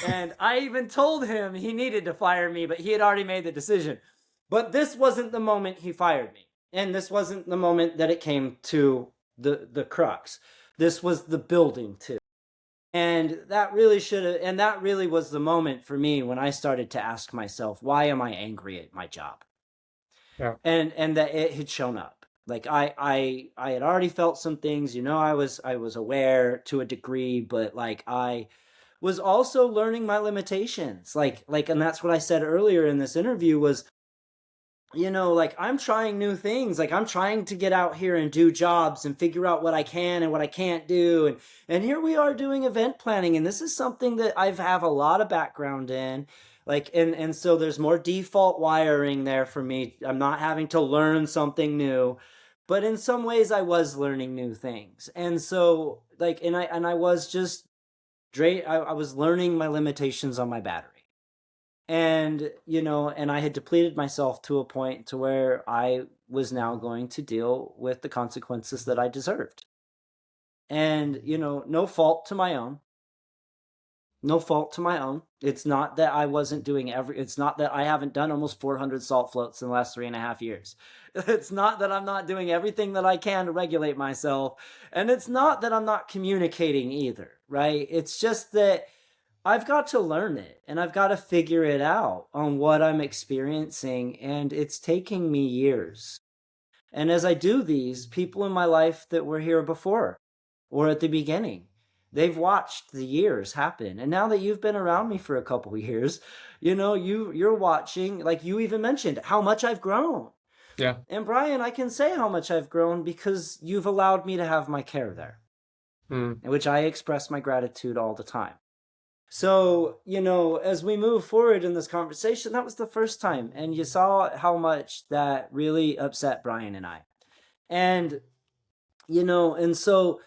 And I even told him he needed to fire me, but he had already made the decision. But this wasn't the moment he fired me. And this wasn't the moment that it came to the crux. This was the building too. And that really should have, and that really was the moment for me when I started to ask myself, why am I angry at my job? Yeah. And that it had shown up. Like I had already felt some things, I was aware to a degree, but like I was also learning my limitations. And that's what I said earlier in this interview was, like I'm trying new things. Like I'm trying to get out here and do jobs and figure out what I can and what I can't do. And here we are doing event planning. And this is something that I've have a lot of background in. And so there's more default wiring there for me. I'm not having to learn something new. But in some ways I was learning new things. And so and I was just I was learning my limitations on my battery. And I had depleted myself to a point to where I was now going to deal with the consequences that I deserved. And no fault to my own. No fault to my own. It's not that I wasn't doing it's not that I haven't done almost 400 salt floats in the last 3.5 years. It's not that I'm not doing everything that I can to regulate myself. And it's not that I'm not communicating either, right? It's just that I've got to learn it and I've got to figure it out on what I'm experiencing. And it's taking me years. And as I do these, people in my life that were here before or at the beginning, they've watched the years happen. And now that you've been around me for a couple of years, you're watching, like you even mentioned, how much I've grown. Yeah. And Bryan, I can say how much I've grown because you've allowed me to have my care there, Mm. in which I express my gratitude all the time. So, as we move forward in this conversation, that was the first time. And you saw how much that really upset Bryan and I. And, and so,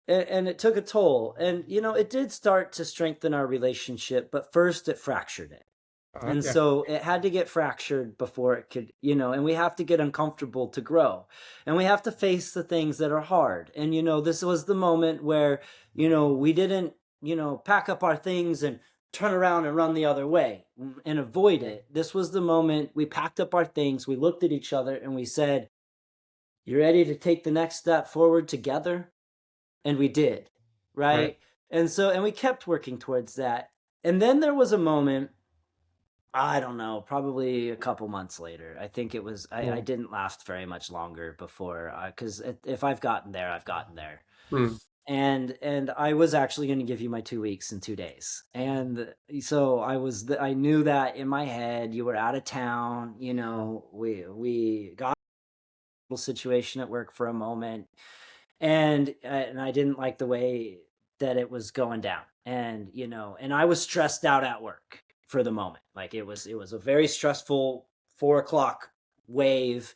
and it took a toll. And, it did start to strengthen our relationship, but first it fractured it. And Yeah. so it had to get fractured before it could, and we have to get uncomfortable to grow. And we have to face the things that are hard. And, this was the moment where, we didn't, pack up our things and turn around and run the other way and avoid it. This was the moment we packed up our things, we looked at each other and we said, "You ready to take the next step forward together?" And we did, Right. right? And we kept working towards that. And then there was a moment, I don't know, probably a couple months later. I think it was, I Mm. didn't last very much longer before, because if I've gotten there, I've gotten there. Mm. And I was actually going to give you my 2 weeks in 2 days. And so I knew that in my head. You were out of town, we got a little situation at work for a moment, and I didn't like the way that it was going down. And I was stressed out at work for the moment. Like it was a very stressful 4 o'clock wave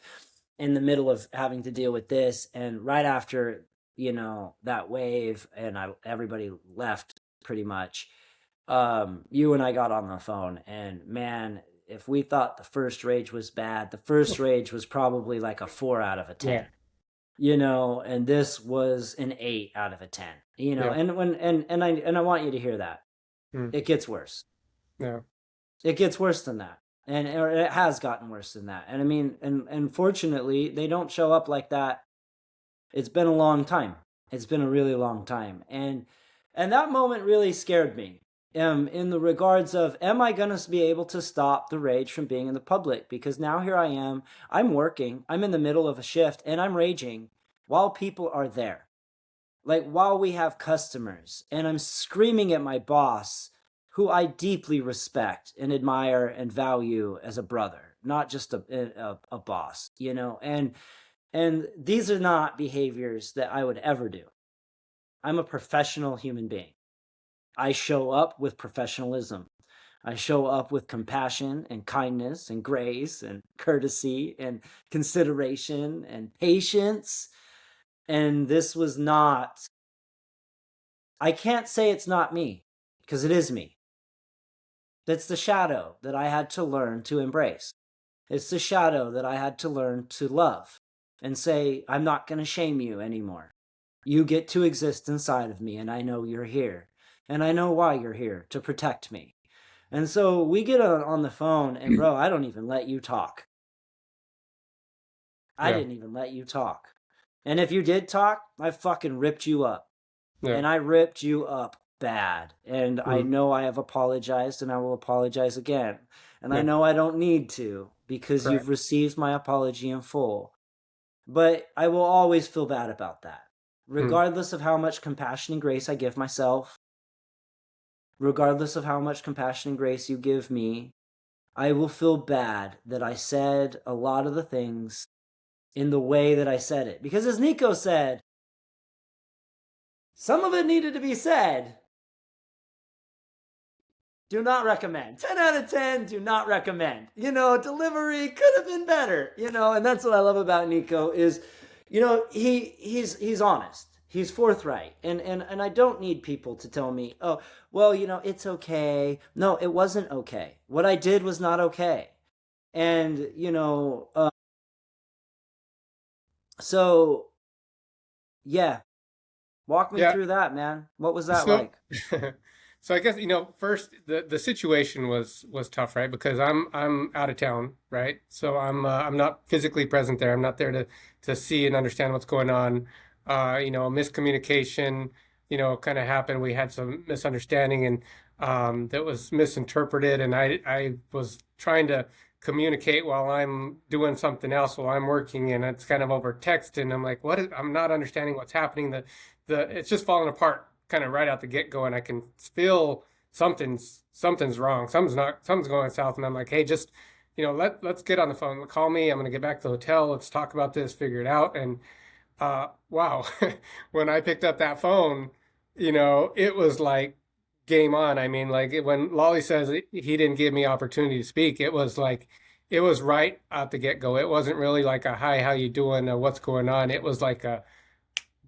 in the middle of having to deal with this. And right after, that wave and everybody left pretty much, you and I got on the phone, and man, if we thought the first rage was bad, the first rage was probably like a 4 out of a 10. Yeah. And this was an 8 out of a 10. Yeah. And I want you to hear that. Mm. It gets worse. Yeah. It gets worse than that. Or it has gotten worse than that. And I mean, and fortunately, they don't show up like that. It's been a long time. It's been a really long time. And that moment really scared me. In the regards of, am I going to be able to stop the rage from being in the public? Because now here I am, I'm working, I'm in the middle of a shift, and I'm raging while people are there. Like while we have customers, and I'm screaming at my boss, who I deeply respect and admire and value as a brother, not just a boss, and these are not behaviors that I would ever do. I'm a professional human being. I show up with professionalism. I show up with compassion and kindness and grace and courtesy and consideration and patience. And this was not, I can't say it's not me, because it is me. That's the shadow that I had to learn to embrace. It's the shadow that I had to learn to love and say, I'm not going to shame you anymore. You get to exist inside of me, and I know you're here. And I know why you're here, to protect me. And so we get on the phone, and bro, I don't even let you talk. I Yeah. didn't even let you talk. And if you did talk, I fucking ripped you up. Yeah. And I ripped you up bad. And I Mm. know I have apologized, and I will apologize again. And I Yeah. know I don't need to, because you've Correct. received my apology in full. But I will always feel bad about that. Mm. Regardless of how much compassion and grace I give myself, regardless of how much compassion and grace you give me, I will feel bad that I said a lot of the things in the way that I said it. Because as Nico said, some of it needed to be said. Do not recommend. 10 out of 10, do not recommend. Delivery could have been better, and that's what I love about Nico is, he's honest. He's forthright. And I don't need people to tell me, "Oh, well, it's okay." No, it wasn't okay. What I did was not okay. And, so yeah, walk me Yeah. through that, man. What was that So, like? so I guess, first the situation was tough, right? Because I'm out of town, right? So I'm not physically present there. I'm not there to see and understand what's going on. Miscommunication, kind of happened. We had some misunderstanding, and that was misinterpreted, and I was trying to communicate while I'm doing something else while I'm working, and it's kind of over text, and I'm like, I'm not understanding what's happening. The it's just falling apart kind of right out the get go, and I can feel something's wrong. Something's going south, and I'm like, hey, just let's get on the phone. Call me. I'm gonna get back to the hotel. Let's talk about this. Figure it out. And wow, when I picked up that phone, it was like game on. I mean, like when Lolly says he didn't give me opportunity to speak, it was like it was right out the get go. It wasn't really like a hi, how you doing, what's going on. It was like a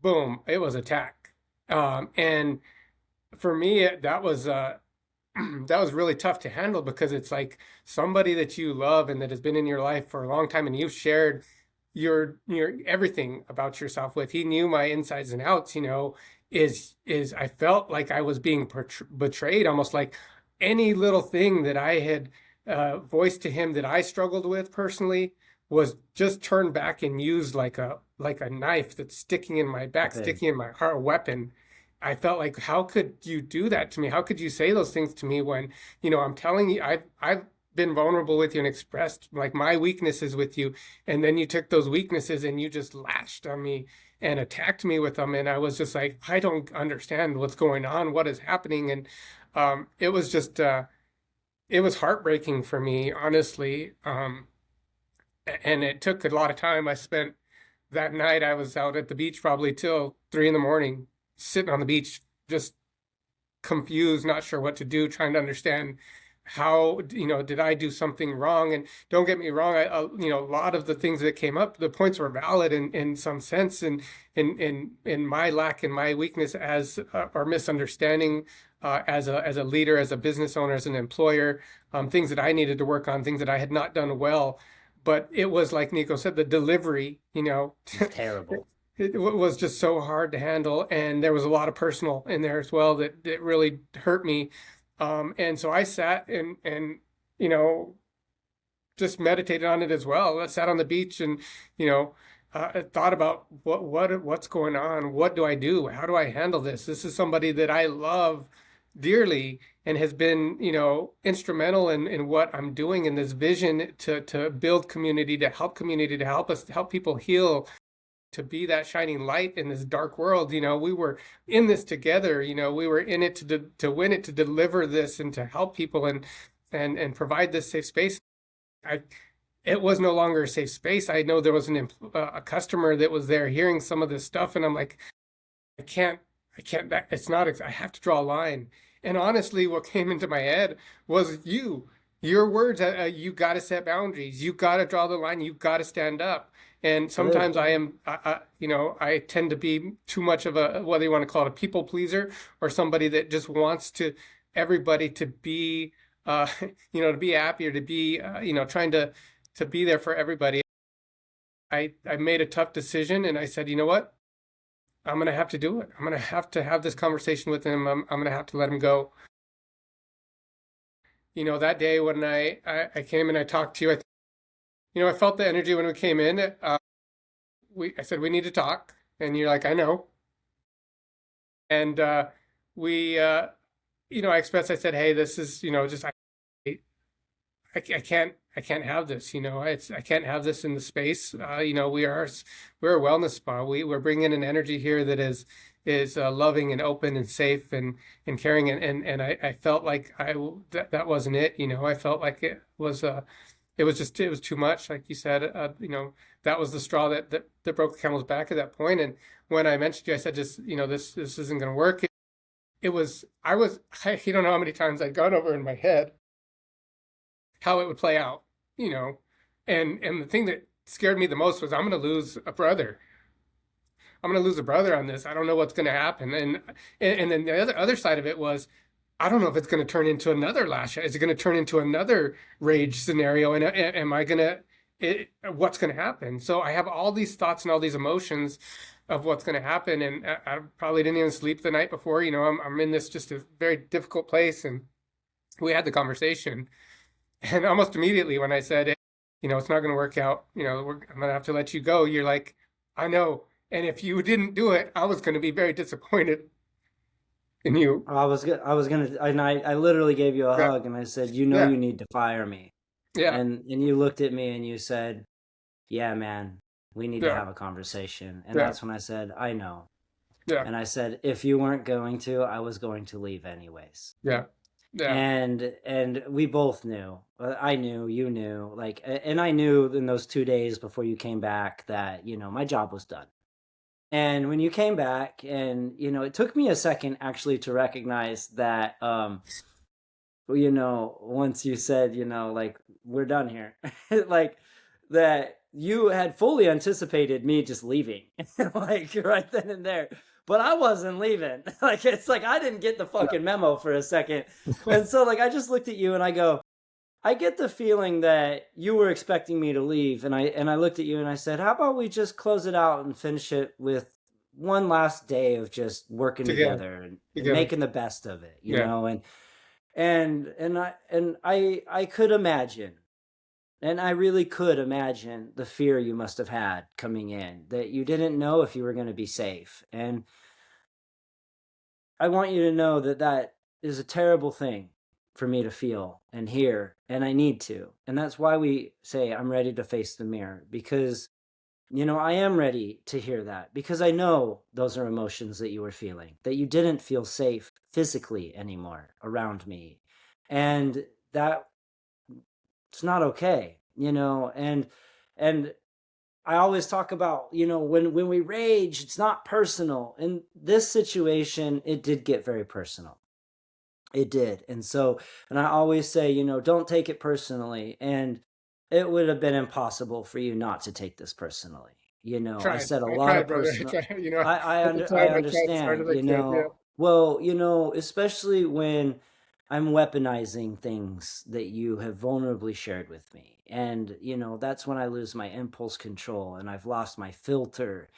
boom. It was attack. And for me, that was that was really tough to handle because it's like somebody that you love and that has been in your life for a long time, and you've shared your everything about yourself with. He knew my insides and outs. Is I felt like I was being betrayed, almost like any little thing that I had voiced to him that I struggled with personally was just turned back and used like a knife that's sticking in my back, Okay. sticking in my heart, a weapon. I felt like, how could you do that to me? How could you say those things to me when, I'm telling you, I've been vulnerable with you and expressed like my weaknesses with you, and then you took those weaknesses and you just lashed on me and attacked me with them, and I was just like, I don't understand what's going on, what is happening, and it was just it was heartbreaking for me, honestly, and it took a lot of time. I spent that night. I was out at the beach probably till 3 in the morning, sitting on the beach, just confused, not sure what to do, trying to understand how, did I do something wrong? And don't get me wrong, a lot of the things that came up, the points were valid in some sense, and in my lack and my weakness as or misunderstanding as a leader, as a business owner, as an employer, things that I needed to work on, things that I had not done well. But it was like Nico said, the delivery, It's terrible. it was just so hard to handle, and there was a lot of personal in there as well that really hurt me. And so I sat and you know just meditated on it as well. I sat on the beach and you know thought about what's going on. What do I do? How do I handle this? This is somebody that I love dearly and has been instrumental in what I'm doing in this vision to build community, to help us, to help people heal, to be that shining light in this dark world. We were in this together. We were in it to win it, to deliver this, and to help people and provide this safe space. I It was no longer a safe space. I know there was a customer that was there hearing some of this stuff, and I'm like, I can't, it's not, I have to draw a line. And honestly, what came into my head was you. Your words, you got to set boundaries. You got to draw the line. You got to stand up. And I did. sometimes I tend to be too much of a, whether you want to call it a people pleaser or somebody that just wants to everybody to be, to be happy or to be, trying to be there for everybody. I made a tough decision and I said, you know what? I'm going to have to do it. I'm going to have this conversation with him. I'm going to have to let him go. That day when I came and I talked to you, I felt the energy when we came in. I said we need to talk, and you're like, I know. And we, I expressed. I said, hey, this is, just I can't have this. I can't have this in the space. We're a wellness spa. We're bringing an energy here that is loving and open and safe and caring. And I felt like that wasn't it. I felt like it was too much. Like you said, that was the straw that broke the camel's back at that point. And when I mentioned to you, I said, just, this isn't going to work. You don't know how many times I'd gone over in my head how it would play out, you know. And the thing that scared me the most was I'm going to lose a brother. I'm going to lose a brother on this. I don't know what's going to happen. And then the other side of it was I don't know if it's going to turn into another lash out. Is it going to turn into another rage scenario? And am I going to what's going to happen? So I have all these thoughts and all these emotions of what's going to happen, and I probably didn't even sleep the night before. I'm in this just a very difficult place, and we had the conversation. And almost immediately when I said, it's not going to work out, I'm going to have to let you go, you're like, I know. And if you didn't do it, I was going to be very disappointed in you. And I literally gave you a Yeah. hug and I said, Yeah. you need to fire me. Yeah. And you looked at me and you said, yeah, man, we need to Yeah. have a conversation. And Yeah. that's when I said, I know. Yeah. And I said, if you weren't going to, I was going to leave anyways. Yeah. Yeah. And we both knew. I knew, you knew, like, and I knew in those 2 days before you came back that, my job was done. And when you came back, and it took me a second actually to recognize that, once you said, like, we're done here, like, that you had fully anticipated me just leaving, like, right then and there. But I wasn't leaving. Like, it's like I didn't get the fucking memo for a second. And so, like, I just looked at you and I go, I get the feeling that you were expecting me to leave. And I looked at you and I said, how about we just close it out and finish it with one last day of just working Together. together and Together. making the best of it, Yeah. and I could imagine, and I really could imagine the fear you must have had coming in, that you didn't know if you were going to be safe. And I want you to know that that is a terrible thing for me to feel and hear, and I need to. And that's why we say I'm ready to face the mirror, because I am ready to hear that, because I know those are emotions that you were feeling, that you didn't feel safe physically anymore around me. And that it's not okay, and I always talk about, when we rage, it's not personal. In this situation, it did get very personal. It did. And I always say, don't take it personally. And it would have been impossible for you not to take this personally. I said a I lot tried, of brother. I personal. tried, I at the under I time I tried as hard understand, as I could. Yeah. well, especially when I'm weaponizing things that you have vulnerably shared with me. And, that's when I lose my impulse control and I've lost my filter.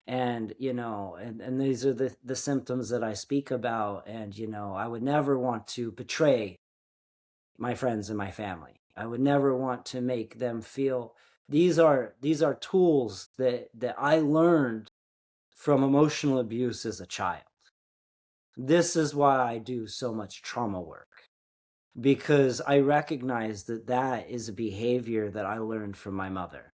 And, and these are the symptoms that I speak about. And, I would never want to betray my friends and my family. I would never want to make them feel these are tools that I learned from emotional abuse as a child. This is why I do so much trauma work, because I recognize that that is a behavior that I learned from my mother.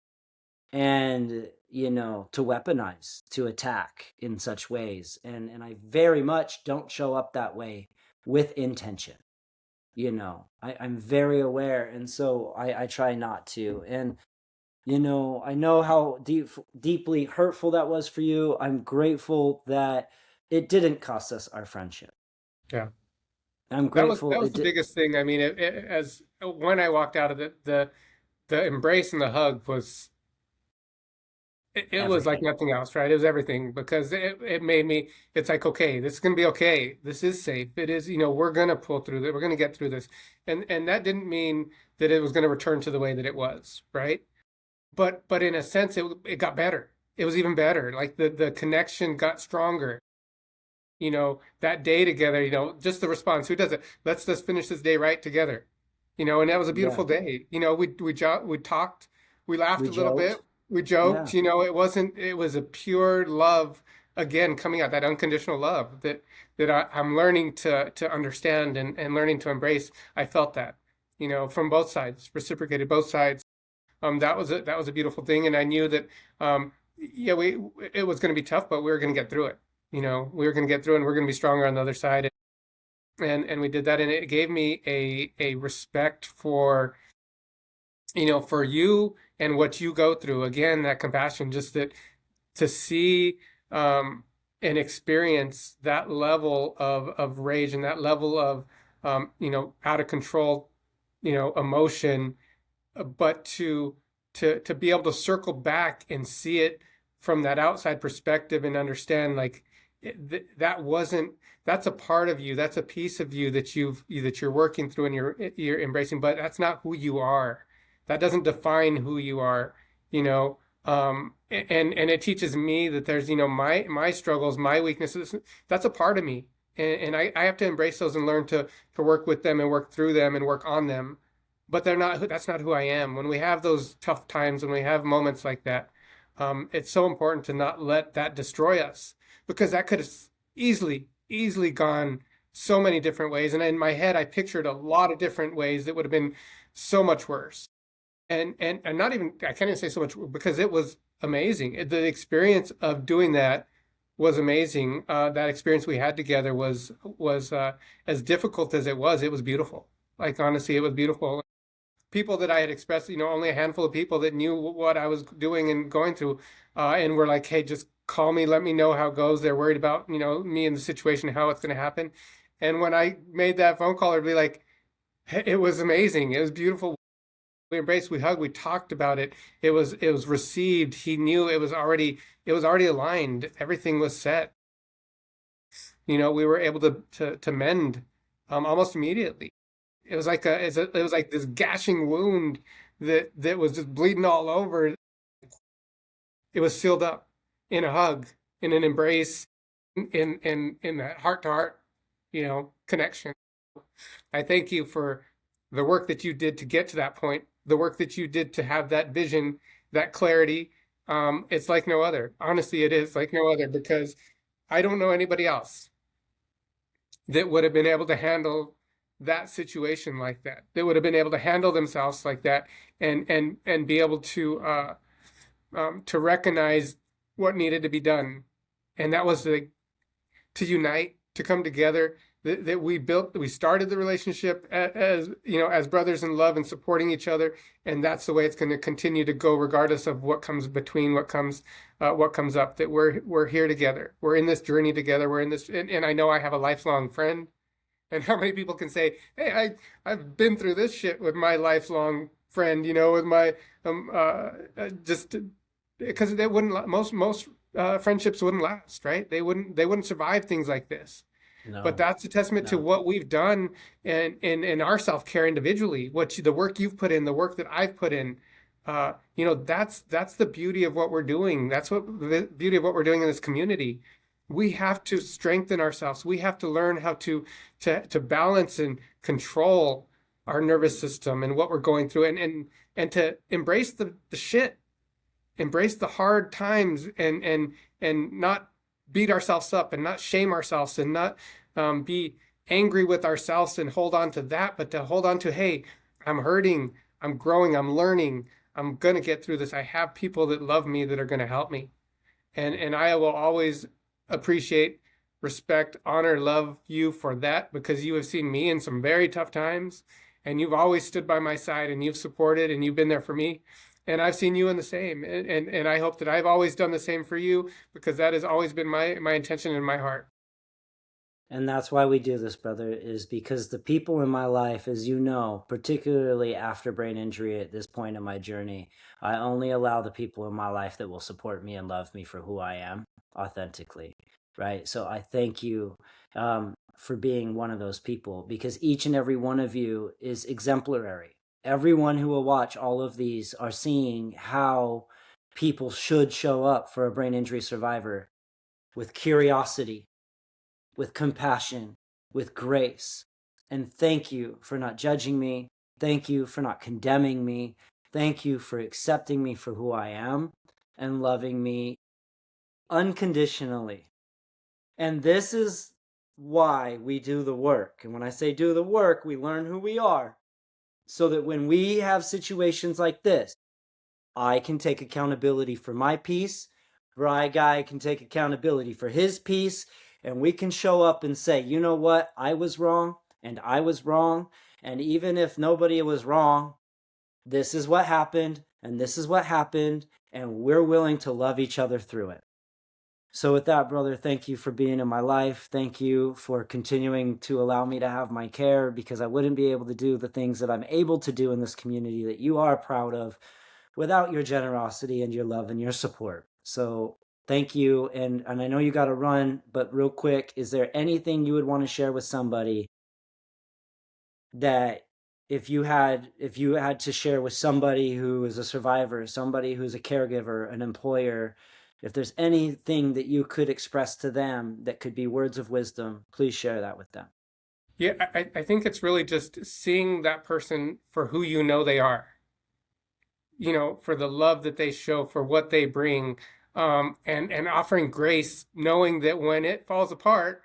And, to weaponize, to attack in such ways. And I very much don't show up that way with intention. I'm very aware. And so I try not to. And, I know how deeply hurtful that was for you. I'm grateful that it didn't cost us our friendship. Yeah. I'm That grateful was it the did. biggest thing. I mean, as when I walked out of the embrace and the hug was it was like Everything. nothing else, right? It was everything because it made me, it's like, okay, this is gonna be okay. This is safe. It is, we're gonna pull through that. We're gonna get through this. And that didn't mean that it was gonna return to the way that it was, right? But in a sense, it got better. It was even better. Like the connection got stronger. That day together, just the response. Who does it? Let's just finish this day right together. And that was a Yeah. beautiful day. We talked, we laughed We a little bit, joked. we joked. Yeah. It was a pure love again coming out, that unconditional love that I'm learning to understand and learning to embrace. I felt that, from both sides, reciprocated both sides. That was a beautiful thing, and I knew that yeah, we it was going to be tough, but we were going to get through it. We were going to get through, and we're going to be stronger on the other side. And we did that, and it gave me a respect for you and what you go through. Again, that compassion, just that to see and experience that level of rage and that level of out of control, emotion, but to be able to circle back and see it from that outside perspective and understand, like, that wasn't, that's a part of you, that's a piece of you that you're working through and you're embracing, but that's not who you are. That doesn't define who you are, you know. And it teaches me that there's, my struggles, my weaknesses, that's a part of me. And I have to embrace those and learn to work with them and work through them and work on them, but that's not who I am. When we have those tough times, when we have moments like that, it's so important to not let that destroy us, because that could have easily gone so many different ways. And in my head, I pictured a lot of different ways that would have been so much worse. And not even, I can't even say so much, because it was amazing. The experience of doing that was amazing. That experience we had together was as difficult as it was beautiful. Like, honestly, it was beautiful. People that I had expressed, only a handful of people that knew what I was doing and going through, and were like, "Hey, just call me, let me know how it goes." They're worried about, me and the situation, how it's going to happen. And when I made that phone call, it'd be like, "Hey, it was amazing. It was beautiful. We embraced, we hugged, we talked about it. It was received. He knew it was already aligned. Everything was set. We were able to mend almost immediately. It was like this gashing wound that was just bleeding all over. It was sealed up in a hug, in an embrace, in that heart to heart, connection. I thank you for the work that you did to get to that point, the work that you did to have that vision, that clarity. It's like no other. Honestly, it is like no other, because I don't know anybody else that would have been able to handle that situation like that. That would have been able to handle themselves like that, and be able to recognize what needed to be done, and that was to unite, to come together. That we started the relationship as brothers in love and supporting each other, and that's the way it's going to continue to go, regardless of what comes between, what comes up. That we're here together, we're in this journey together, we're in this, and I know I have a lifelong friend. And how many people can say, "Hey, I've been through this shit with my lifelong friend," with my just because they wouldn't, most friendships wouldn't last, right? They wouldn't survive things like this. But No. that's a testament to No. what we've done, and in our self-care individually, the work you've put in, the work that I've put in. That's the beauty of what we're doing. That's what the beauty of what we're doing in this community. We have to strengthen ourselves. We have to learn how to balance and control our nervous system and what we're going through, and to embrace the shit, embrace the hard times, and not beat ourselves up, and not shame ourselves, and not be angry with ourselves and hold on to that, but to hold on to, hey, I'm hurting, I'm growing, I'm learning, I'm gonna get through this. I have people that love me, that are gonna help me. And I will always appreciate, respect, honor, love you for that, because you have seen me in some very tough times, and you've always stood by my side, and you've supported, and you've been there for me. And I've seen you in the same. And I hope that I've always done the same for you, because that has always been my intention in my heart. And that's why we do this, brother, is because the people in my life, as you know, particularly after brain injury at this point in my journey, I only allow the people in my life that will support me and love me for who I am authentically, right? So I thank you for being one of those people, because each and every one of you is exemplary. Everyone who will watch all of these are seeing how people should show up for a brain injury survivor, with curiosity, with compassion, with grace. And thank you for not judging me. Thank you for not condemning me. Thank you for accepting me for who I am and loving me unconditionally. And this is why we do the work. And when I say do the work, we learn who we are, so that when we have situations like this, I can take accountability for my piece. Bry Guy can take accountability for his piece. And we can show up and say, you know what? I was wrong and I was wrong. And even if nobody was wrong, this is what happened and this is what happened. And we're willing to love each other through it. So with that, brother, thank you for being in my life. Thank you for continuing to allow me to have my care, because I wouldn't be able to do the things that I'm able to do in this community that you are proud of without your generosity and your love and your support. So thank you. And I know you got to run, but real quick, is there anything you would want to share with somebody that if you had to share with somebody who is a survivor, somebody who's a caregiver, an employer, if there's anything that you could express to them that could be words of wisdom, please share that with them. Yeah, I think it's really just seeing that person for who you know they are, for the love that they show, for what they bring, and offering grace, knowing that when it falls apart,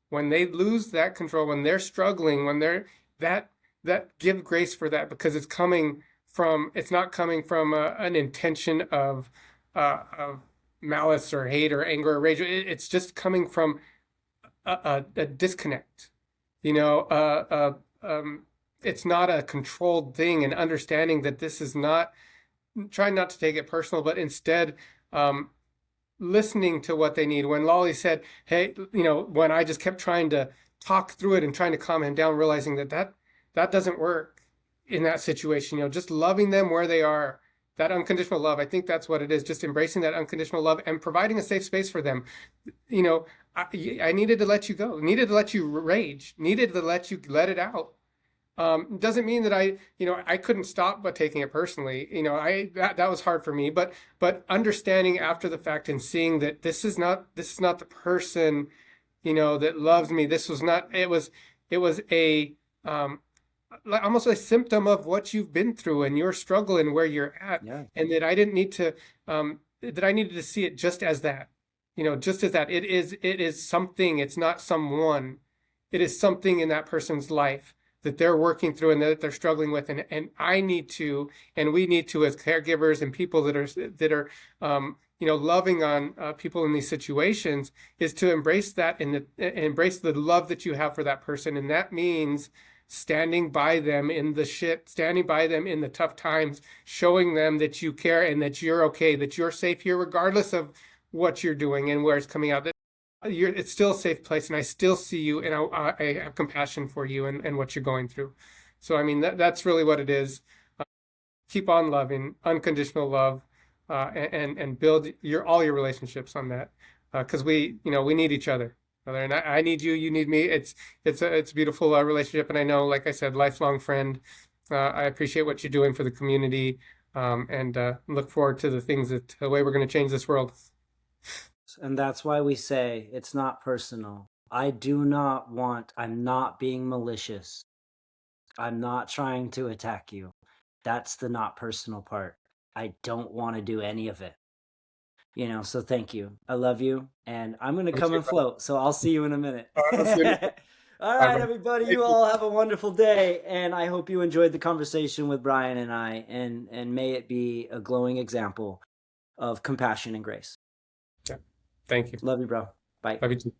when they lose that control, when they're struggling, when they're that give grace for that, because it's not coming from an intention of malice or hate or anger or rage. It's just coming from a disconnect. You know, it's not a controlled thing, and understanding that this is not, trying not to take it personal, but instead um, listening to what they need. When Lolly said, hey, when I just kept trying to talk through it and trying to calm him down, realizing that doesn't work in that situation, just loving them where they are, that unconditional love. I think that's what it is, just embracing that unconditional love and providing a safe space for them. You know, I needed to let you go, needed to let you rage, needed to let you let it out. Doesn't mean that I couldn't stop but taking it personally. That was hard for me, but understanding after the fact and seeing that this is not the person, that loves me. This was not, it was a, almost a symptom of what you've been through and your struggle and where you're at. Yeah. And that I didn't need to, that I needed to see it just as that, just as that. It is something. It's not someone. It is something in that person's life that they're working through and that they're struggling with. And I need to, and we need to, as caregivers and people that are loving on people in these situations, is to embrace that and embrace the love that you have for that person. And that means standing by them in the shit, standing by them in the tough times, showing them that you care and that you're okay, that you're safe here, regardless of what you're doing and where it's coming out. It's still a safe place, and I still see you, and I have compassion for you and what you're going through. So, I mean, that's really what it is. Keep on loving, unconditional love, and build all your relationships on that, because we need each other, brother, and I need you, you need me. It's a beautiful relationship, and I know, like I said, lifelong friend. I appreciate what you're doing for the community, and look forward to the way we're going to change this world. And that's why we say it's not personal. I'm not being malicious. I'm not trying to attack you. That's the not personal part. I don't want to do any of it. So thank you. I love you. And I'm going to come and float. So I'll see you in a minute. All right, everybody, you all have a wonderful day. And I hope you enjoyed the conversation with Bryan and I. And may it be a glowing example of compassion and grace. Yeah. Thank you. Love you, bro. Bye. Love you too.